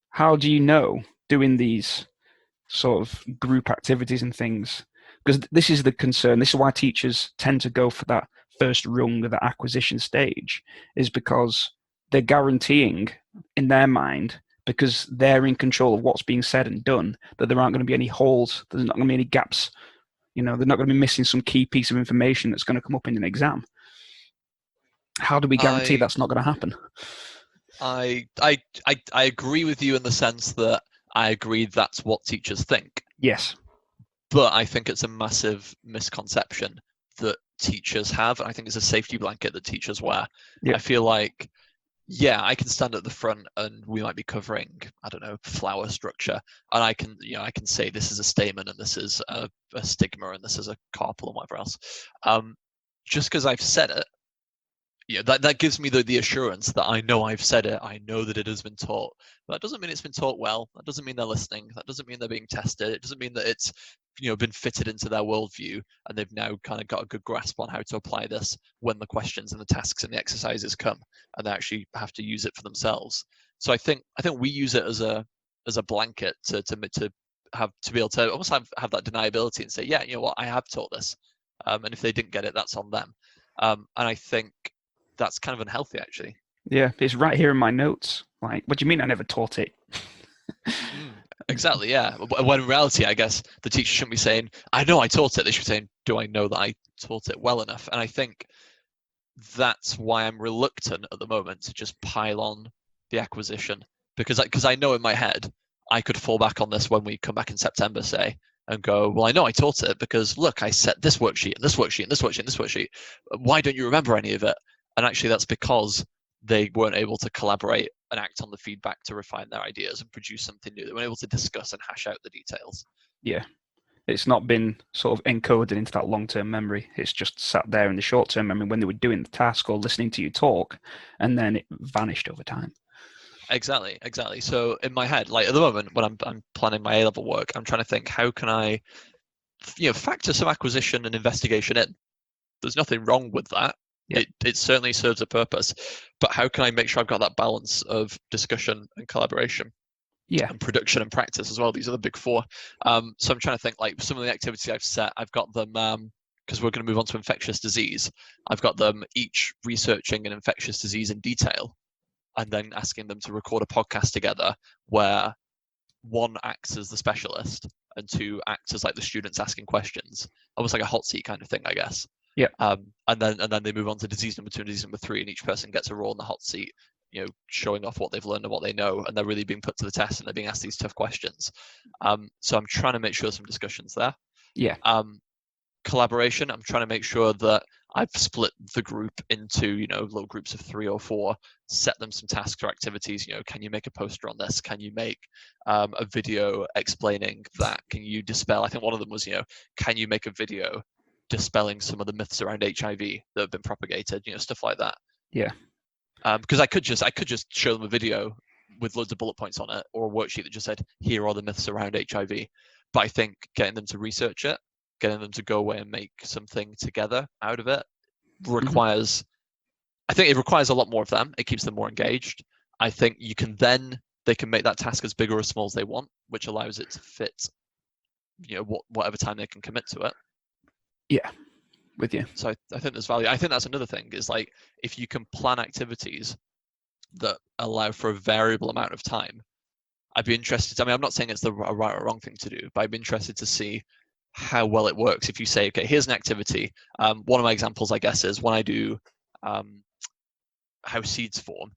How do you know doing these sort of group activities and things? Because this is the concern. This is why teachers tend to go for that first rung of the acquisition stage, is because they're guaranteeing in their mind, because they're in control of what's being said and done, that there aren't going to be any holes, there's not going to be any gaps. They're not going to be missing some key piece of information that's going to come up in an exam. How do we guarantee I that's not going to happen? I I I agree with you in the sense that I agree that's what teachers think, Yes. but I think it's a massive misconception that teachers have, and I think it's a safety blanket that teachers wear. Yep. I feel like, yeah, I can stand at the front and we might be covering, I don't know, flower structure, and I can say this is a stamen and this is a stigma and this is a carpel and whatever else. Just because I've said it, that gives me the assurance that I know I've said it, I know that it has been taught. But that doesn't mean it's been taught well. That doesn't mean they're listening. That doesn't mean they're being tested. It doesn't mean that it's been fitted into their worldview and they've now kind of got a good grasp on how to apply this when the questions and the tasks and the exercises come and they actually have to use it for themselves. So I think we use it as a blanket to have to be able to almost have that deniability and say, yeah, you know what, I have taught this, and if they didn't get it, that's on them. And I think that's kind of unhealthy, actually. Yeah, it's right here in my notes. Like, what do you mean I never taught it? Exactly, yeah. When in reality, I guess the teacher shouldn't be saying, I know I taught it. They should be saying, do I know that I taught it well enough? And I think that's why I'm reluctant at the moment to just pile on the acquisition, because I know in my head I could fall back on this when we come back in September, say, and go, well, I know I taught it because look, I set this worksheet and this worksheet and this worksheet and this worksheet. Why don't you remember any of it? And actually, that's because they weren't able to collaborate and act on the feedback to refine their ideas and produce something new. They weren't able to discuss and hash out the details. Yeah. It's not been sort of encoded into that long-term memory. It's just sat there in the short-term memory when they were doing the task or listening to you talk, and then it vanished over time. Exactly. So in my head, like at the moment when I'm planning my A-level work, I'm trying to think, how can I factor some acquisition and investigation in. There's nothing wrong with that. Yep. It certainly serves a purpose, but how can I make sure I've got that balance of discussion and collaboration? Yeah. And production and practice as well. These are the big four. So I'm trying to think, like, some of the activities I've set, I've got them, because we're going to move on to infectious disease, I've got them each researching an infectious disease in detail and then asking them to record a podcast together where one acts as the specialist and two acts as like the students asking questions, almost like a hot seat kind of thing, I guess. Yeah. And then they move on to disease number 2 and disease number 3, and each person gets a role in the hot seat, showing off what they've learned and what they know, and they're really being put to the test and they're being asked these tough questions. So I'm trying to make sure some discussions there. Yeah. Collaboration, I'm trying to make sure that I've split the group into little groups of 3 or 4, set them some tasks or activities. Can you make a poster on this? Can you make a video explaining that? Can you dispel, I think one of them was, can you make a video dispelling some of the myths around HIV that have been propagated, stuff like that. Yeah. Because I could just show them a video with loads of bullet points on it, or a worksheet that just said, here are the myths around HIV. But I think getting them to research it, getting them to go away and make something together out of it requires, I think it requires a lot more of them. It keeps them more engaged. I think they can make that task as big or as small as they want, which allows it to fit, whatever time they can commit to it. Yeah. with you. So I think there's value. I think that's another thing is like if you can plan activities that allow for a variable amount of time, I'd be interested. I mean, I'm not saying it's the right or wrong thing to do, but I'd be interested to see how well it works. If you say, okay, here's an activity. One of my examples, I guess, is when I do how seeds form.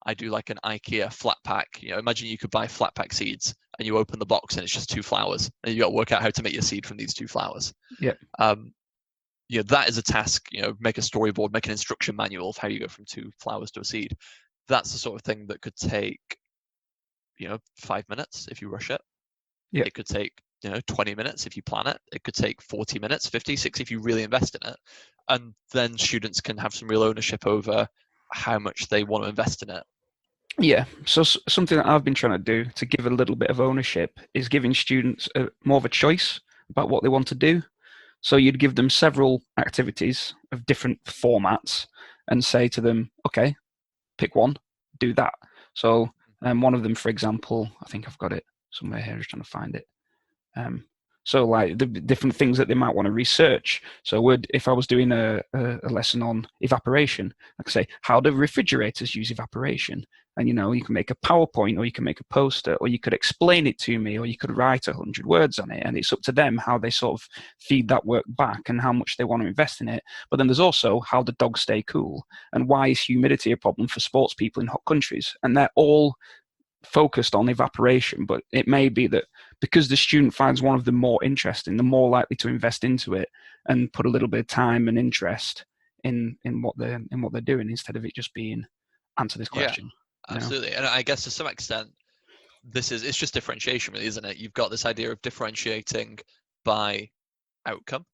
I do like an IKEA flat pack. Imagine you could buy flat pack seeds and you open the box and it's just 2 flowers, and you got to work out how to make your seed from these 2 flowers. Yeah. That is a task. Make a storyboard, make an instruction manual of how you go from 2 flowers to a seed. That's the sort of thing that could take 5 minutes if you rush it. Yeah. It could take 20 minutes if you plan it. It could take 40 minutes, 50, 60 if you really invest in it. And then students can have some real ownership over how much they want to invest in it. Yeah, so something that I've been trying to do to give a little bit of ownership is giving students more of a choice about what they want to do. So you'd give them several activities of different formats and say to them, okay, pick one, do that. So one of them, for example, I think I've got it somewhere here, just trying to find it. So like the different things that they might want to research. So if I was doing a lesson on evaporation, I could say, how do refrigerators use evaporation? And you can make a PowerPoint, or you can make a poster, or you could explain it to me, or you could write 100 words on it. And it's up to them how they sort of feed that work back and how much they want to invest in it. But then there's also how the dogs stay cool, and why is humidity a problem for sports people in hot countries? And they're all focused on evaporation, but it may be that because the student finds one of them more interesting, they're more likely to invest into it and put a little bit of time and interest in what they're doing, instead of it just being answer this question. Yeah, absolutely. And I guess to some extent, it's just differentiation, really, isn't it? You've got this idea of differentiating by outcome.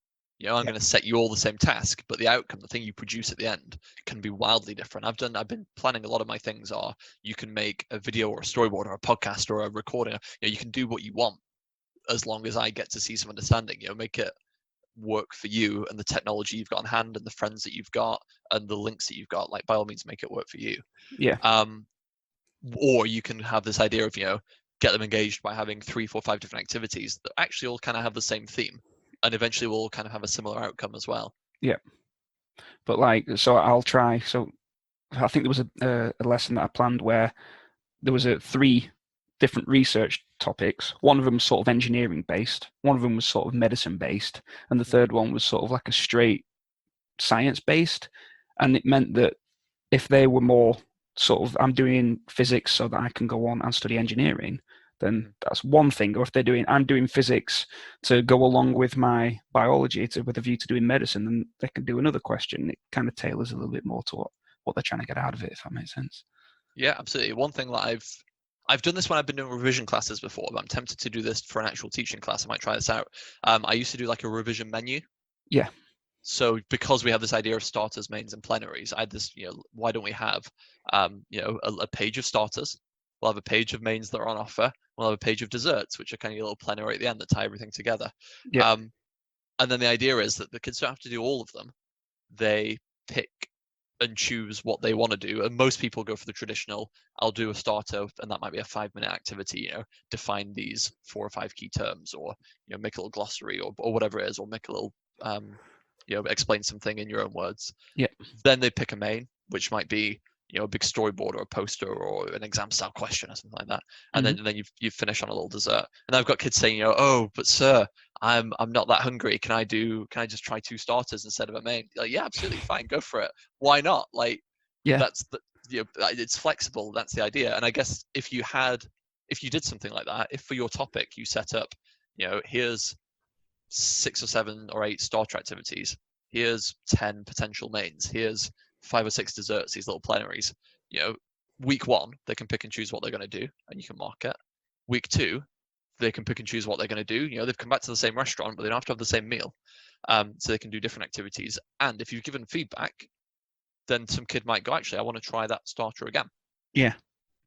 I'm going to set you all the same task, but the outcome, the thing you produce at the end, can be wildly different. I've been planning a lot of my things are you can make a video or a storyboard or a podcast or a recording. You can do what you want as long as I get to see some understanding. Make it work for you and the technology you've got on hand and the friends that you've got and the links that you've got. Like, by all means, make it work for you. Yeah. Or you can have this idea of get them engaged by having 3, 4, 5 different activities that actually all kind of have the same theme. And eventually we'll kind of have a similar outcome as well. Yeah. But so I'll try. So I think there was a lesson that I planned where there was 3 different research topics. One of them was sort of engineering based. One of them was sort of medicine based. And the third one was sort of like a straight science based. And it meant that if they were more sort of, I'm doing physics so that I can go on and study engineering, then that's one thing. Or if I'm doing physics to go along with my biology with a view to doing medicine, then they can do another question. It kind of tailors a little bit more to what they're trying to get out of it, if that makes sense. Yeah, absolutely. One thing that I've done this when I've been doing revision classes before, but I'm tempted to do this for an actual teaching class. I might try this out. I used to do like a revision menu. Yeah. So because we have this idea of starters, mains, and plenaries, I had this, why don't we have, a page of starters? We'll have a page of mains that are on offer. We'll have a page of desserts, which are kind of a little plenary at the end that tie everything together. Yeah. And then the idea is that the kids don't have to do all of them. They pick and choose what they want to do. And most people go for the traditional, I'll do a starter, and that might be a 5-minute activity, define these 4 or 5 key terms, or, make a little glossary or whatever it is, or make a little, explain something in your own words. Yeah. Then they pick a main, which might be, a big storyboard or a poster or an exam style question or something like that. And then you finish on a little dessert. And I've got kids saying, oh, but sir, I'm not that hungry. Can I just try 2 starters instead of a main? Like, yeah, absolutely fine. Go for it. Why not? Like, yeah, that's it's flexible. That's the idea. And I guess if you did something like that, if for your topic you set up, here's 6 or 7 or 8 starter activities, here's 10 potential mains, here's 5 or 6 desserts, these little plenaries. Week 1 they can pick and choose what they're going to do, and you can mark it. Week 2 they can pick and choose what they're going to do. They've come back to the same restaurant, but they don't have to have the same meal. So they can do different activities. And if you've given feedback, then some kid might go, actually, I want to try that starter again. Yeah.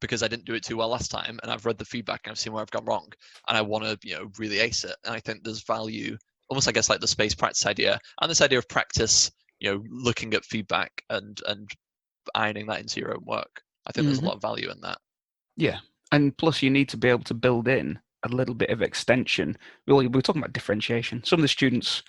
Because I didn't do it too well last time, and I've read the feedback and I've seen where I've gone wrong, and I want to, really ace it. And I think there's value, almost, I guess, like the space practice idea, and this idea of practice, looking at feedback and ironing that into your own work. I think there's a lot of value in that. Yeah, and plus you need to be able to build in a little bit of extension. We're talking about differentiation. Some of the students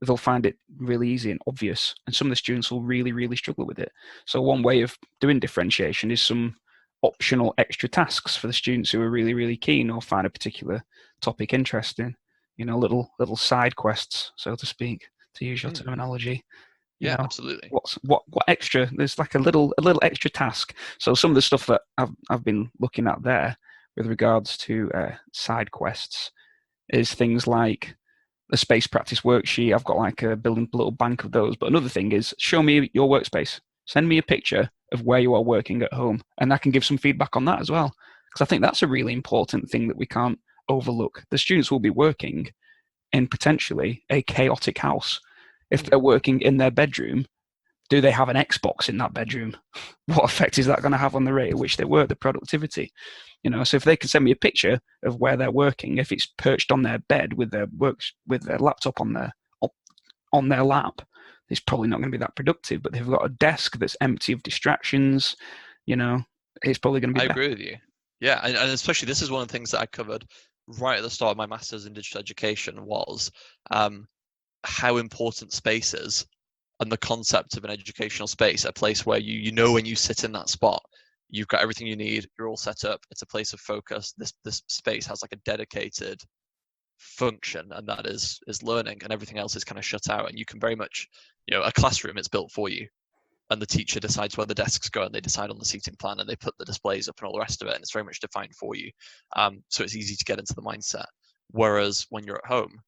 they'll find it really easy and obvious, and some of the students will really, really struggle with it. So one way of doing differentiation is some optional extra tasks for the students who are really, really keen or find a particular topic interesting. Little side quests, so to speak, to use your terminology. Yeah, absolutely. What extra? There's like a little extra task. So some of the stuff that I've been looking at there with regards to side quests is things like a space practice worksheet. I've got like a building a little bank of those. But another thing is, show me your workspace. Send me a picture of where you are working at home, and I can give some feedback on that as well. Because I think that's a really important thing that we can't overlook. The students will be working in potentially a chaotic house. If they're working in their bedroom, do they have an Xbox in that bedroom? What effect is that going to have on the rate at which they work, the productivity? So if they can send me a picture of where they're working, if it's perched on their bed with their laptop on their lap, it's probably not going to be that productive. But they've got a desk that's empty of distractions, it's probably going to be better. I agree with you. Yeah, and especially this is one of the things that I covered right at the start of my master's in digital education was how important space is, and the concept of an educational space, a place where you know when you sit in that spot, you've got everything you need, you're all set up, it's a place of focus. This space has like a dedicated function, and that is learning, and everything else is kind of shut out. And you can very much, a classroom, it's built for you, and the teacher decides where the desks go, and they decide on the seating plan, and they put the displays up and all the rest of it, and it's very much defined for you. So it's easy to get into the mindset. Whereas when you're at home,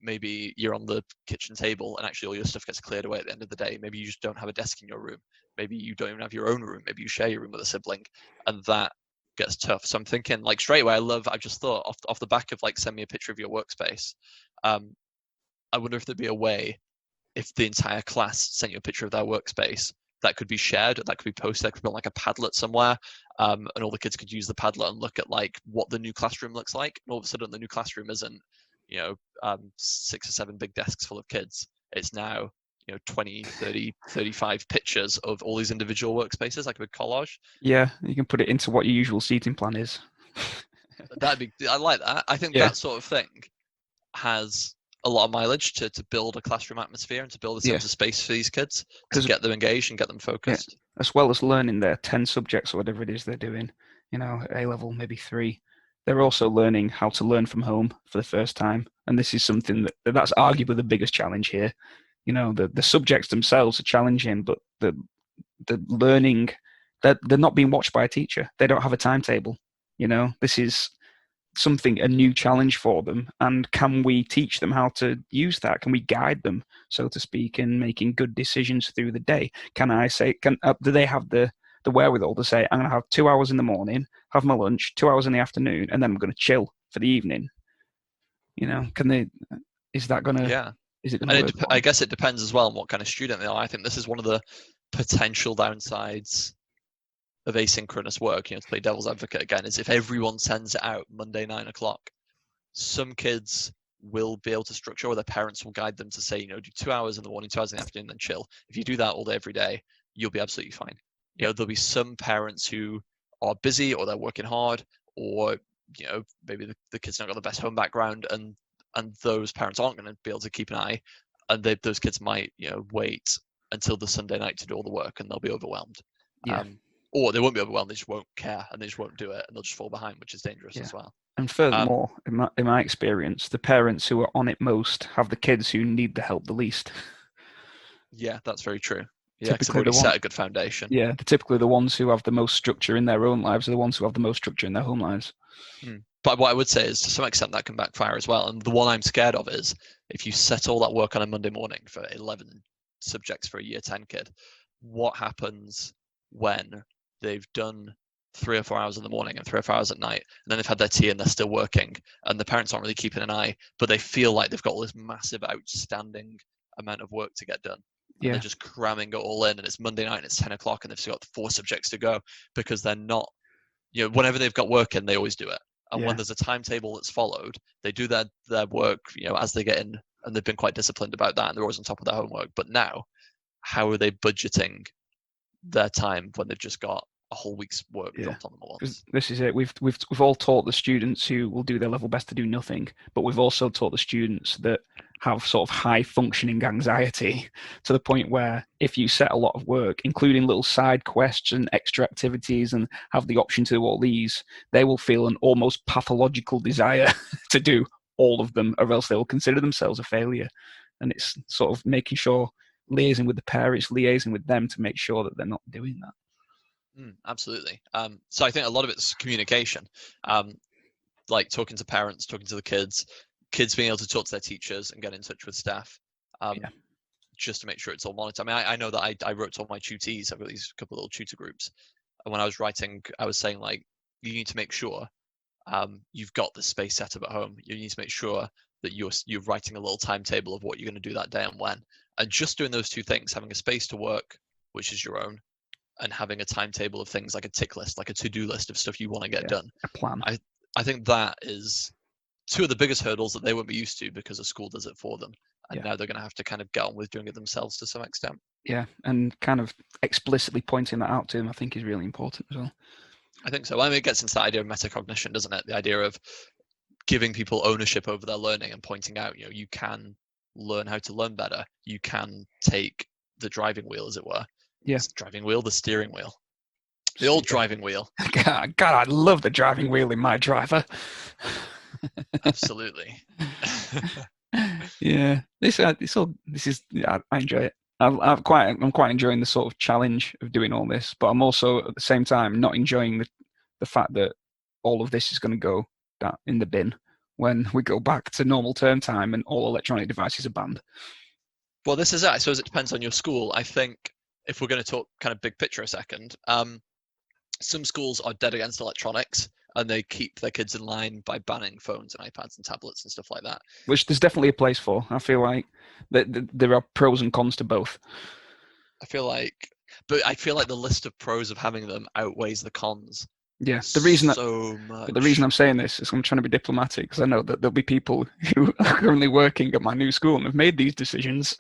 maybe you're on the kitchen table and actually all your stuff gets cleared away at the end of the day. Maybe you just don't have a desk in your room. Maybe you don't even have your own room. Maybe you share your room with a sibling, and that gets tough. So I'm thinking, like, straight away, I just thought off the back of, like, send me a picture of your workspace. I wonder if there'd be a way, if the entire class sent you a picture of their workspace, that could be shared, that could be posted, that could be on like a Padlet somewhere, and all the kids could use the Padlet and look at like what the new classroom looks like. And all of a sudden, the new classroom isn't 6 or 7 big desks full of kids. It's now 20, 30, 35 pictures of all these individual workspaces, like a big collage. Yeah, you can put it into what your usual seating plan is. I like that. I think Yeah, that sort of thing has a lot of mileage to build a classroom atmosphere and to build a sense of space for these kids, to get them engaged and get them focused. As well as learning their 10 subjects or whatever it is they're doing, A level, maybe 3, they're also learning how to learn from home for the first time. And this is something that's arguably the biggest challenge here. The subjects themselves are challenging, but the learning, they're not being watched by a teacher. They don't have a timetable. This is a new challenge for them, and can we teach them how to use that? Can we guide them, so to speak, in making good decisions through the day? Can I say, do they have the wherewithal to say, I'm going to have 2 hours in the morning, have my lunch, 2 hours in the afternoon, and then I'm going to chill for the evening? Can they? Is that going to? Yeah, Is it going to work? I guess it depends as well on what kind of student they are. I think this is one of the potential downsides of asynchronous work, to play devil's advocate again, is if everyone sends it out Monday 9 o'clock, some kids will be able to structure, or their parents will guide them to say, do 2 hours in the morning, 2 hours in the afternoon, then chill. If you do that all day, every day, you'll be absolutely fine. There'll be some parents who are busy, or they're working hard, or, maybe the kid's not got the best home background, and those parents aren't going to be able to keep an eye, and those kids might, wait until the Sunday night to do all the work, and they'll be overwhelmed. Yeah. Or they won't be overwhelmed, they just won't care, and they just won't do it, and they'll just fall behind, which is dangerous as well. And furthermore, in my experience, the parents who are on it most have the kids who need the help the least. Yeah, that's very true. Yeah, because they've already set a good foundation. Yeah, typically the ones who have the most structure in their own lives are the ones who have the most structure in their home lives. But what I would say is, to some extent, that can backfire as well. And the one I'm scared of is, if you set all that work on a Monday morning for 11 subjects for a year 10 kid, what happens when they've done 3 or 4 hours in the morning and 3 or 4 hours at night, and then they've had their tea and they're still working, and the parents aren't really keeping an eye, but they feel like they've got all this massive outstanding amount of work to get done. And they're just cramming it all in, and it's Monday night and it's 10 o'clock and they've still got 4 subjects to go, because they're not, whenever they've got work in, they always do it. And when there's a timetable that's followed, they do their work, as they get in, and they've been quite disciplined about that, and they're always on top of their homework. But now, how are they budgeting their time when they've just got a whole week's work dropped on them at once? This is it. We've all taught the students who will do their level best to do nothing, but we've also taught the students that have sort of high functioning anxiety to the point where if you set a lot of work, including little side quests and extra activities, and have the option to do all these, they will feel an almost pathological desire to do all of them, or else they will consider themselves a failure. And it's sort of making sure, liaising with the parents, liaising with them to make sure that they're not doing that. Absolutely. So I think a lot of it's communication, like talking to parents, talking to the kids being able to talk to their teachers and get in touch with staff, just to make sure it's all monitored. I mean, I know that I wrote to all my tutees. I've got these couple of little tutor groups, and when I was writing, I was saying, like, you need to make sure you've got the space set up at home. You need to make sure that you're writing a little timetable of what you're going to do that day and when. And just doing those two things, having a space to work, which is your own, and having a timetable of things like a tick list, like a to-do list of stuff you want to get done. A plan. I think that is two of the biggest hurdles that they won't be used to because a school does it for them. And now they're going to have to kind of get on with doing it themselves to some extent. Yeah, and kind of explicitly pointing that out to them, I think, is really important as well. I think so. I mean, it gets into the idea of metacognition, doesn't it? The idea of giving people ownership over their learning and pointing out, you can learn how to learn better. You can take the driving wheel, as it were. Yeah. It's the driving wheel, the steering wheel. The old driving wheel. God, I love the driving wheel in my driver. Absolutely. Yeah, I enjoy it. I'm quite enjoying the sort of challenge of doing all this, but I'm also at the same time not enjoying the fact that all of this is going to go in the bin when we go back to normal term time and all electronic devices are banned. Well, this is it. I suppose it depends on your school. I think if we're going to talk kind of big picture a second, some schools are dead against electronics and they keep their kids in line by banning phones and iPads and tablets and stuff like that. Which there's definitely a place for. I feel like there are pros and cons to both. I feel like the list of pros of having them outweighs the cons. Yeah, the reason I'm saying this is I'm trying to be diplomatic, because I know that there'll be people who are currently working at my new school and have made these decisions.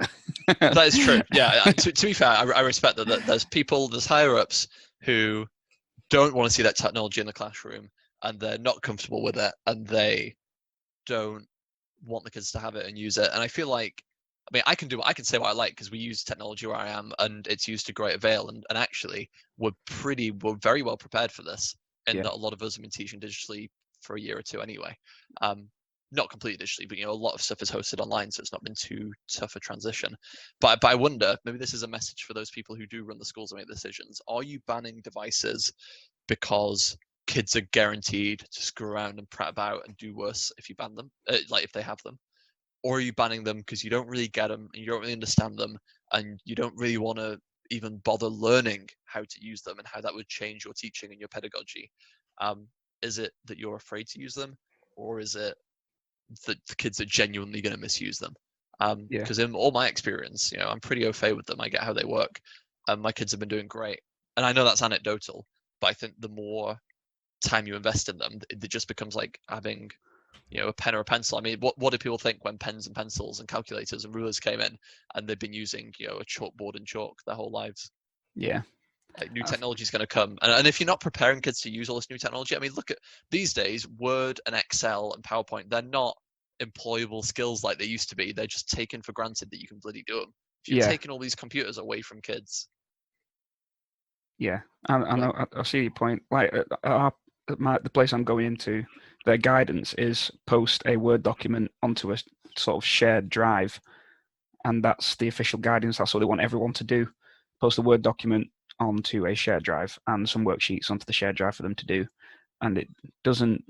That is true. Yeah. To be fair, I respect that there's higher ups who don't want to see that technology in the classroom and they're not comfortable with it and they don't want the kids to have it and use it. And I feel like, I mean, I can say what I like because we use technology where I am and it's used to great avail. And actually, we're very well prepared for this. And that a lot of us have been teaching digitally for a year or two anyway. Not completely digitally, but a lot of stuff is hosted online, so it's not been too tough a transition. But I wonder, maybe this is a message for those people who do run the schools and make decisions. Are you banning devices because kids are guaranteed to screw around and prat about and do worse if you ban them, like if they have them? Or are you banning them because you don't really get them and you don't really understand them and you don't really want to even bother learning how to use them and how that would change your teaching and your pedagogy? Is it that you're afraid to use them, or is it that the kids are genuinely going to misuse them? Because in all my experience, I'm pretty au fait with them. I get how they work. My kids have been doing great. And I know that's anecdotal, but I think the more time you invest in them, it just becomes like having a pen or a pencil. I mean, what do people think when pens and pencils and calculators and rulers came in and they've been using a chalkboard and chalk their whole lives? Yeah. Like, new technology is going to come, and if you're not preparing kids to use all this new technology, I mean, look at these days, Word and Excel and PowerPoint, they're not employable skills like they used to be. They're just taken for granted that you can bloody do them. If you're taking all these computers away from kids. Yeah, I know. I see your point. Like the place I'm going into, their guidance is post a Word document onto a sort of shared drive, and that's the official guidance. That's what they want everyone to do: post a Word document onto a shared drive and some worksheets onto the shared drive for them to do. And it doesn't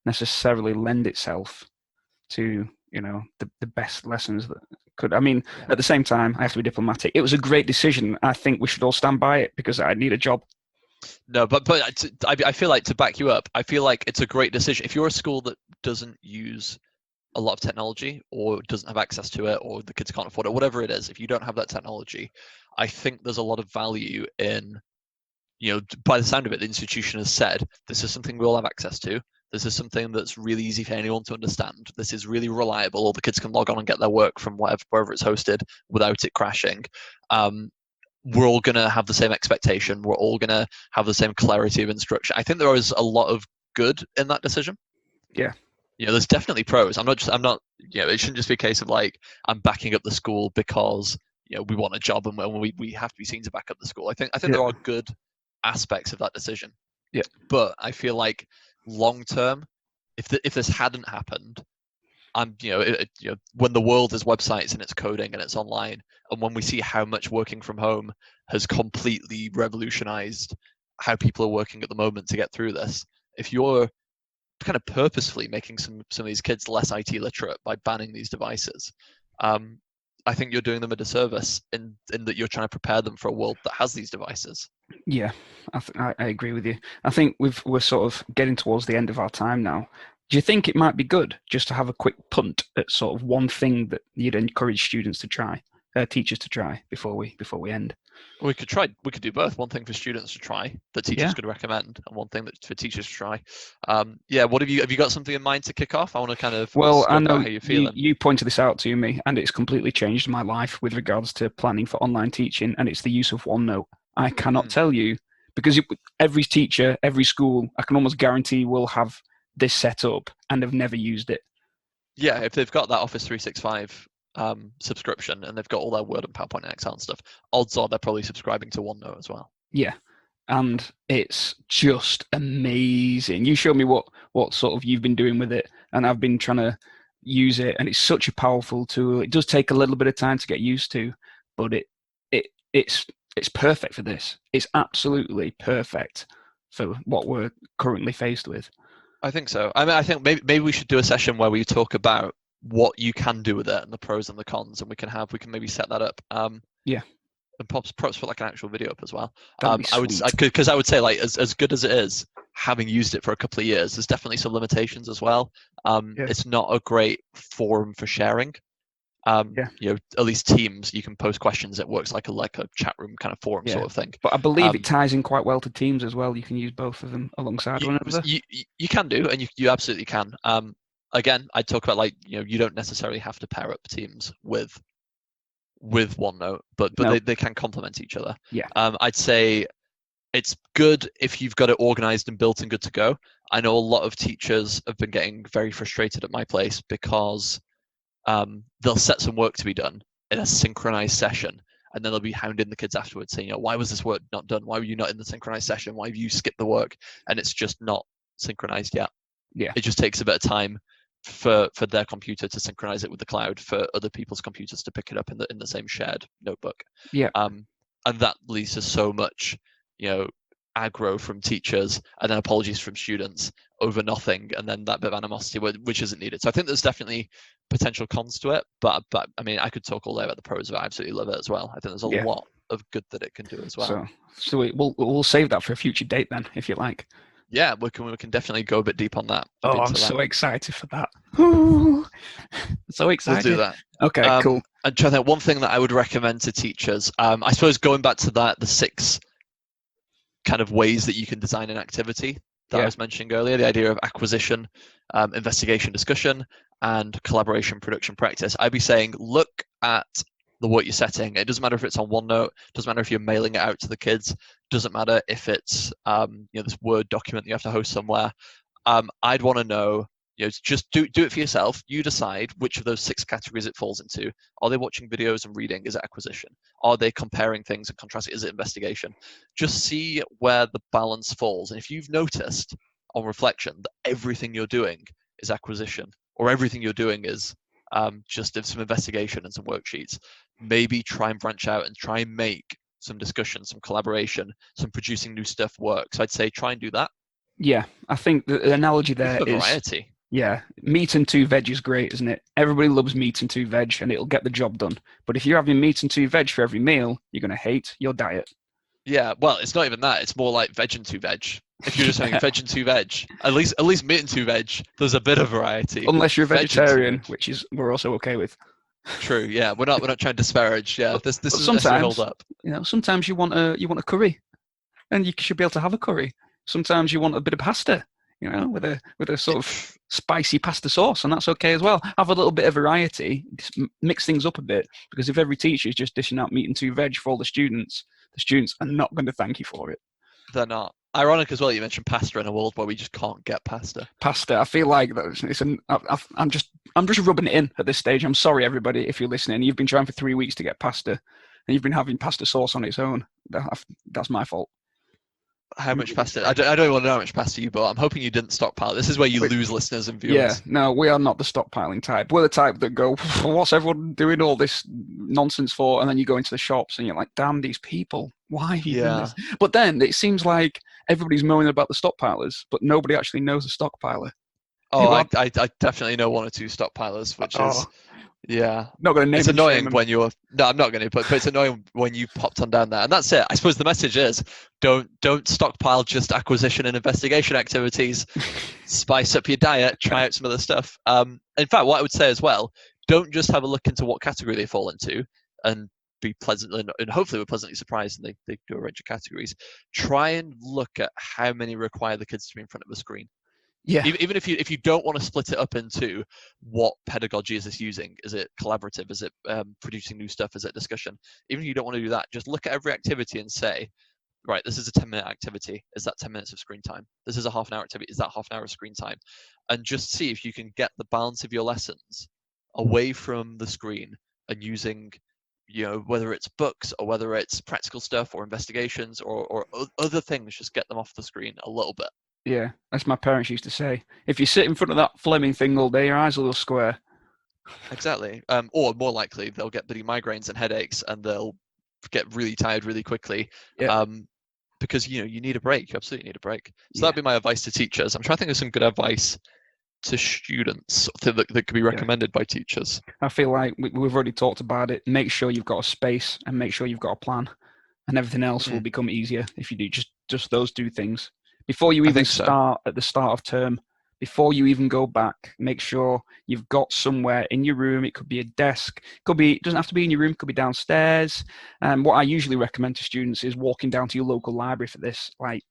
necessarily lend itself to the best lessons that could. I mean, at the same time, I have to be diplomatic. It was a great decision. I think we should all stand by it because I need a job. No, but I feel like, to back you up, I feel like it's a great decision. If you're a school that doesn't use a lot of technology or doesn't have access to it, or the kids can't afford it, whatever it is, if you don't have that technology, I think there's a lot of value in, by the sound of it, the institution has said, this is something we all have access to. This is something that's really easy for anyone to understand. This is really reliable. All the kids can log on and get their work from wherever it's hosted without it crashing. We're all going to have the same expectation. We're all going to have the same clarity of instruction. I think there is a lot of good in that decision. Yeah. There's definitely pros. I'm not it shouldn't just be a case of like, I'm backing up the school because we want a job and we have to be seen to back up the school. I think there are good aspects of that decision. Yeah. But I feel like long term, if this hadn't happened, when the world is websites and it's coding and it's online, and when we see how much working from home has completely revolutionized how people are working at the moment to get through this, if you're kind of purposefully making some of these kids less IT literate by banning these devices, I think you're doing them a disservice in that you're trying to prepare them for a world that has these devices. Yeah, I agree with you. I think we're sort of getting towards the end of our time now. Do you think it might be good just to have a quick punt at sort of one thing that you'd encourage students to try, teachers to try before we end? We could do both. One thing for students to try that teachers could recommend, and one thing that for teachers to try. What have you got something in mind to kick off? I want to kind of Well, I know how you're feeling. you pointed this out to me, and it's completely changed my life with regards to planning for online teaching, and it's the use of OneNote. I cannot tell you, because every teacher, every school, I can almost guarantee will have this set up and have never used it. Yeah, if they've got that Office 365 subscription and they've got all their Word and PowerPoint and Excel and stuff, odds are they're probably subscribing to OneNote as well. Yeah, and it's just amazing. You showed me what sort of you've been doing with it, and I've been trying to use it, and it's such a powerful tool. It does take a little bit of time to get used to, but it's perfect for this. It's absolutely perfect for what we're currently faced with. I think so. I mean, I think maybe we should do a session where we talk about what you can do with it and the pros and the cons, and we can maybe set that up. Yeah. And perhaps put like an actual video up as well. That'd be sweet. Because I would say, like, as good as it is, having used it for a couple of years, there's definitely some limitations as well. It's not a great forum for sharing. At least Teams, you can post questions. It works like a chat room kind of forum sort of thing. But I believe it ties in quite well to Teams as well. You can use both of them alongside one another. You can do, and you absolutely can. Again, I'd talk about, like, you don't necessarily have to pair up Teams with OneNote, but they can complement each other. Yeah. I'd say it's good if you've got it organized and built and good to go. I know a lot of teachers have been getting very frustrated at my place because they'll set some work to be done in a synchronized session, and then they'll be hounding the kids afterwards saying, why was this work not done? Why were you not in the synchronized session? Why have you skipped the work? And it's just not synchronized yet. Yeah. It just takes a bit of time for their computer to synchronize it with the cloud, for other people's computers to pick it up in the same shared notebook. Yeah. And that leads to so much, aggro from teachers, and then apologies from students over nothing, and then that bit of animosity which isn't needed. So I think there's definitely potential cons to it, but I mean, I could talk all day about the pros of it. I absolutely love it as well. I think there's a lot of good that it can do as well. So we'll save that for a future date then, if you like. Yeah, we can definitely go a bit deep on that. I'm so excited for that. So excited. We'll do that. Okay, cool. And trying to think, one thing that I would recommend to teachers, I suppose going back to the 6 kind of ways that you can design an activity that I was mentioning earlier, the idea of acquisition, investigation, discussion, and collaboration, production, practice. I'd be saying, look at the work you're setting. It doesn't matter if it's on OneNote, doesn't matter if you're mailing it out to the kids, doesn't matter if it's this Word document you have to host somewhere. I'd want to know, just do it for yourself. You decide which of those 6 categories it falls into. Are they watching videos and reading? Is it acquisition? Are they comparing things and contrasting? Is it investigation? Just see where the balance falls. And if you've noticed on reflection that everything you're doing is acquisition, or everything you're doing is just some investigation and some worksheets, maybe try and branch out and try and make some discussion, some collaboration, some producing new stuff work. So I'd say try and do that. Yeah, I think the analogy there is variety. Yeah, meat and 2 veg is great, isn't it? Everybody loves meat and 2 veg, and it'll get the job done. But if you're having meat and 2 veg for every meal, you're going to hate your diet. Yeah, well, it's not even that. It's more like veg and 2 veg. If you're just having veg and 2 veg, at least meat and 2 veg, there's a bit of variety. Unless you're a vegetarian, which we're also okay with. True. Yeah, we're not trying to disparage. Yeah, this is sometimes hold up. Sometimes you want a curry, and you should be able to have a curry. Sometimes you want a bit of pasta, with a sort of spicy pasta sauce, and that's okay as well. Have a little bit of variety, mix things up a bit, because if every teacher is just dishing out meat and 2 veg for all the students are not going to thank you for it. They're not. Ironic as well, you mentioned pasta in a world where we just can't get pasta. I feel like I'm just I'm just rubbing it in at this stage. I'm sorry, everybody, if you're listening. You've been trying for 3 weeks to get pasta, and you've been having pasta sauce on its own. That's my fault. How I'm much really pasta? I sorry. don't even want to know how much pasta you bought. I'm hoping you didn't stockpile. This is where you But lose listeners and yeah, viewers. no, we are not the stockpiling type. We're the type that go, what's everyone doing all this nonsense for? And then you go into the shops and you're like, damn, these people, why have you done Yeah. this? But then it seems like everybody's moaning about the stockpilers, but nobody actually knows the stockpiler. Oh, Who are, I definitely know one or two stockpilers, which is oh, yeah. not going to It's name and shame annoying them. when you're no, I'm not going to, but it's annoying when you popped on down there, and that's it. I suppose the message is don't stockpile just acquisition and investigation activities. Spice up your diet, try out some other stuff. In fact, what I would say as well, don't just have a look into what category they fall into and be pleasantly and hopefully we're pleasantly surprised and they do a range of categories. Try and look at how many require the kids to be in front of a screen. Yeah, Even if you don't want to split it up into what pedagogy is this using, is it collaborative, is it producing new stuff, is it discussion, even if you don't want to do that, just look at every activity and say, right, this is a 10-minute activity, is that 10 minutes of screen time? This is a half an hour activity, is that half an hour of screen time? And just see if you can get the balance of your lessons away from the screen and using, whether it's books or whether it's practical stuff or investigations or other things, just get them off the screen a little bit. yeah. As my parents used to say, if you sit in front of that Fleming thing all day, your eyes will square. Exactly. Or more likely, they'll get bloody migraines and headaches, and they'll get really tired really quickly. Yeah, Because you need a break. You absolutely need a break. So yeah, that'd be my advice to teachers. I'm trying to think of some good advice to students that could be yeah. recommended by teachers. I feel like we've already talked about it. Make sure you've got a space and make sure you've got a plan, and everything else will Mm, become easier if you do just those two things. Before you I even think so. start at the start of term, before you even go back, make sure you've got somewhere in your room. It could be a desk, it doesn't have to be in your room, it could be downstairs. And what I usually recommend to students is walking down to your local library for this. Like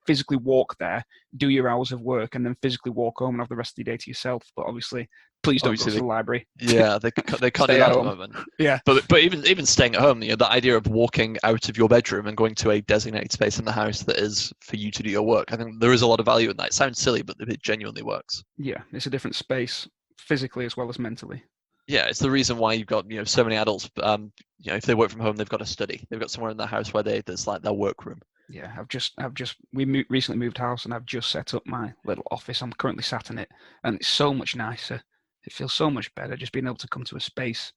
physically walk there, do your hours of work, and then physically walk home and have the rest of the day to yourself. But obviously, please don't go Obviously, to the library. yeah, they can't do Stay at that at the home. moment. Yeah. But even staying at home, the idea of walking out of your bedroom and going to a designated space in the house that is for you to do your work, I think there is a lot of value in that. It sounds silly, but it genuinely works. Yeah, it's a different space physically as well as mentally. Yeah, it's the reason why you've got so many adults. If they work from home, they've got a study. They've got somewhere in their house where there's like their workroom. Yeah, recently moved house and I've just set up my little office. I'm currently sat in it, and it's so much nicer. It feels so much better just being able to come to a space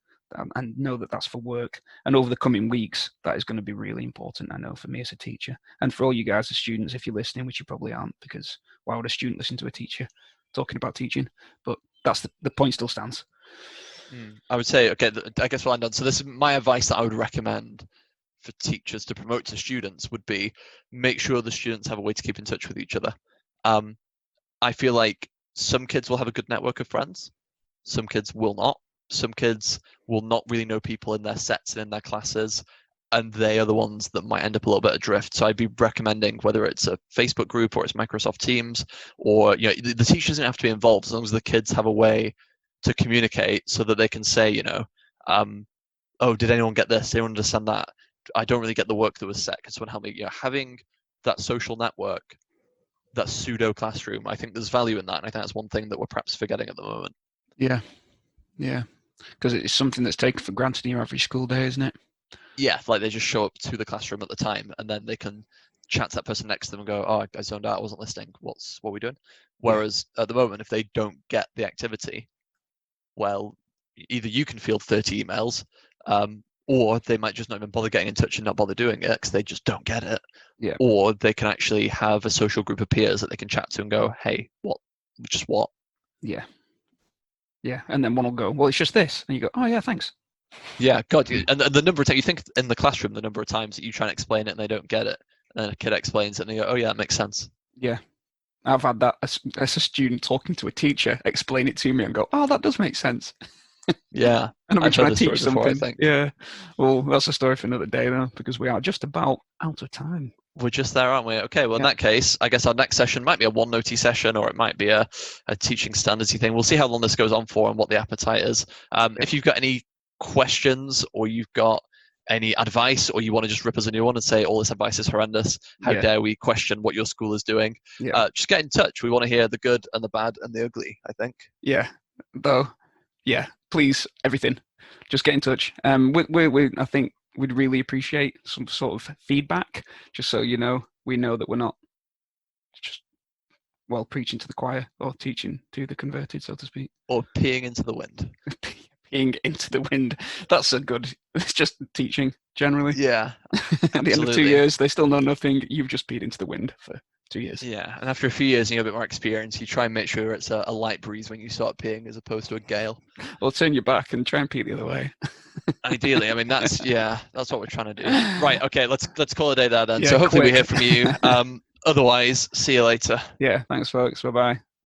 and know that that's for work. And over the coming weeks, that is going to be really important. I know for me as a teacher, and for all you guys as students, if you're listening, which you probably aren't, because why would a student listen to a teacher talking about teaching? But that's the point still stands. I would say, okay, I guess we'll end on. So this is my advice that I would recommend for teachers to promote to students would be make sure the students have a way to keep in touch with each other. I feel like some kids will have a good network of friends. Some kids will not. Some kids will not really know people in their sets and in their classes, and they are the ones that might end up a little bit adrift. So I'd be recommending whether it's a Facebook group or it's Microsoft Teams, or the teacher doesn't have to be involved as long as the kids have a way to communicate so that they can say, oh, did anyone get this? Did anyone understand that? I don't really get the work that was set. Can someone help me? Having that social network, that pseudo classroom, I think there's value in that, and I think that's one thing that we're perhaps forgetting at the moment. Yeah, yeah, because it's something that's taken for granted in your average school day, isn't it? Yeah, like they just show up to the classroom at the time, and then they can chat to that person next to them and go, "Oh, I zoned out. I wasn't listening. What are we doing?" Yeah, Whereas at the moment, if they don't get the activity, well, either you can field 30 emails, or they might just not even bother getting in touch and not bother doing it because they just don't get it. yeah, Or they can actually have a social group of peers that they can chat to and go, "Hey, what?" yeah, yeah. And then one will go, well, it's just this. And you go, oh, yeah, thanks. Yeah, God, and the number of times you think in the classroom, the number of times that you try and explain it and they don't get it, and then a kid explains it and they go, "Oh yeah, that makes sense." Yeah. I've had that as a student talking to a teacher, explain it to me and go, oh, that does make sense. Yeah, And I've been I've heard trying to this teach story before, I something. think. Yeah. Well, that's a story for another day, though, because we are just about out of time. We're just there, aren't we? Okay, well, in Yeah. that case, I guess our next session might be a OneNote session, or it might be a teaching standardsy thing. We'll see how long this goes on for and what the appetite is. Yeah. If you've got any questions or you've got any advice, or you want to just rip us a new one and say all this advice is horrendous, how Yeah. dare we question what your school is doing? Yeah. Just get in touch. We want to hear the good and the bad and the ugly, I think. Yeah. Though Yeah, please, everything. Just get in touch. I think we'd really appreciate some sort of feedback, just so we know that we're not just preaching to the choir or teaching to the converted, so to speak. Or peeing into the wind. Peeing into the wind. That's a good. It's just teaching generally. Yeah, At the end of 2 absolutely. years, they still know nothing. You've just peed into the wind for 2 years. Yeah, and after a few years and you have a bit more experience, you try and make sure it's a light breeze when you start peeing as opposed to a gale. Or turn your back and try and pee the other way. Ideally, I mean that's what we're trying to do. Right, okay, let's call it a day there then. Yeah, So hopefully we quick. hear from you. Otherwise, see you later. Yeah, thanks folks. Bye bye.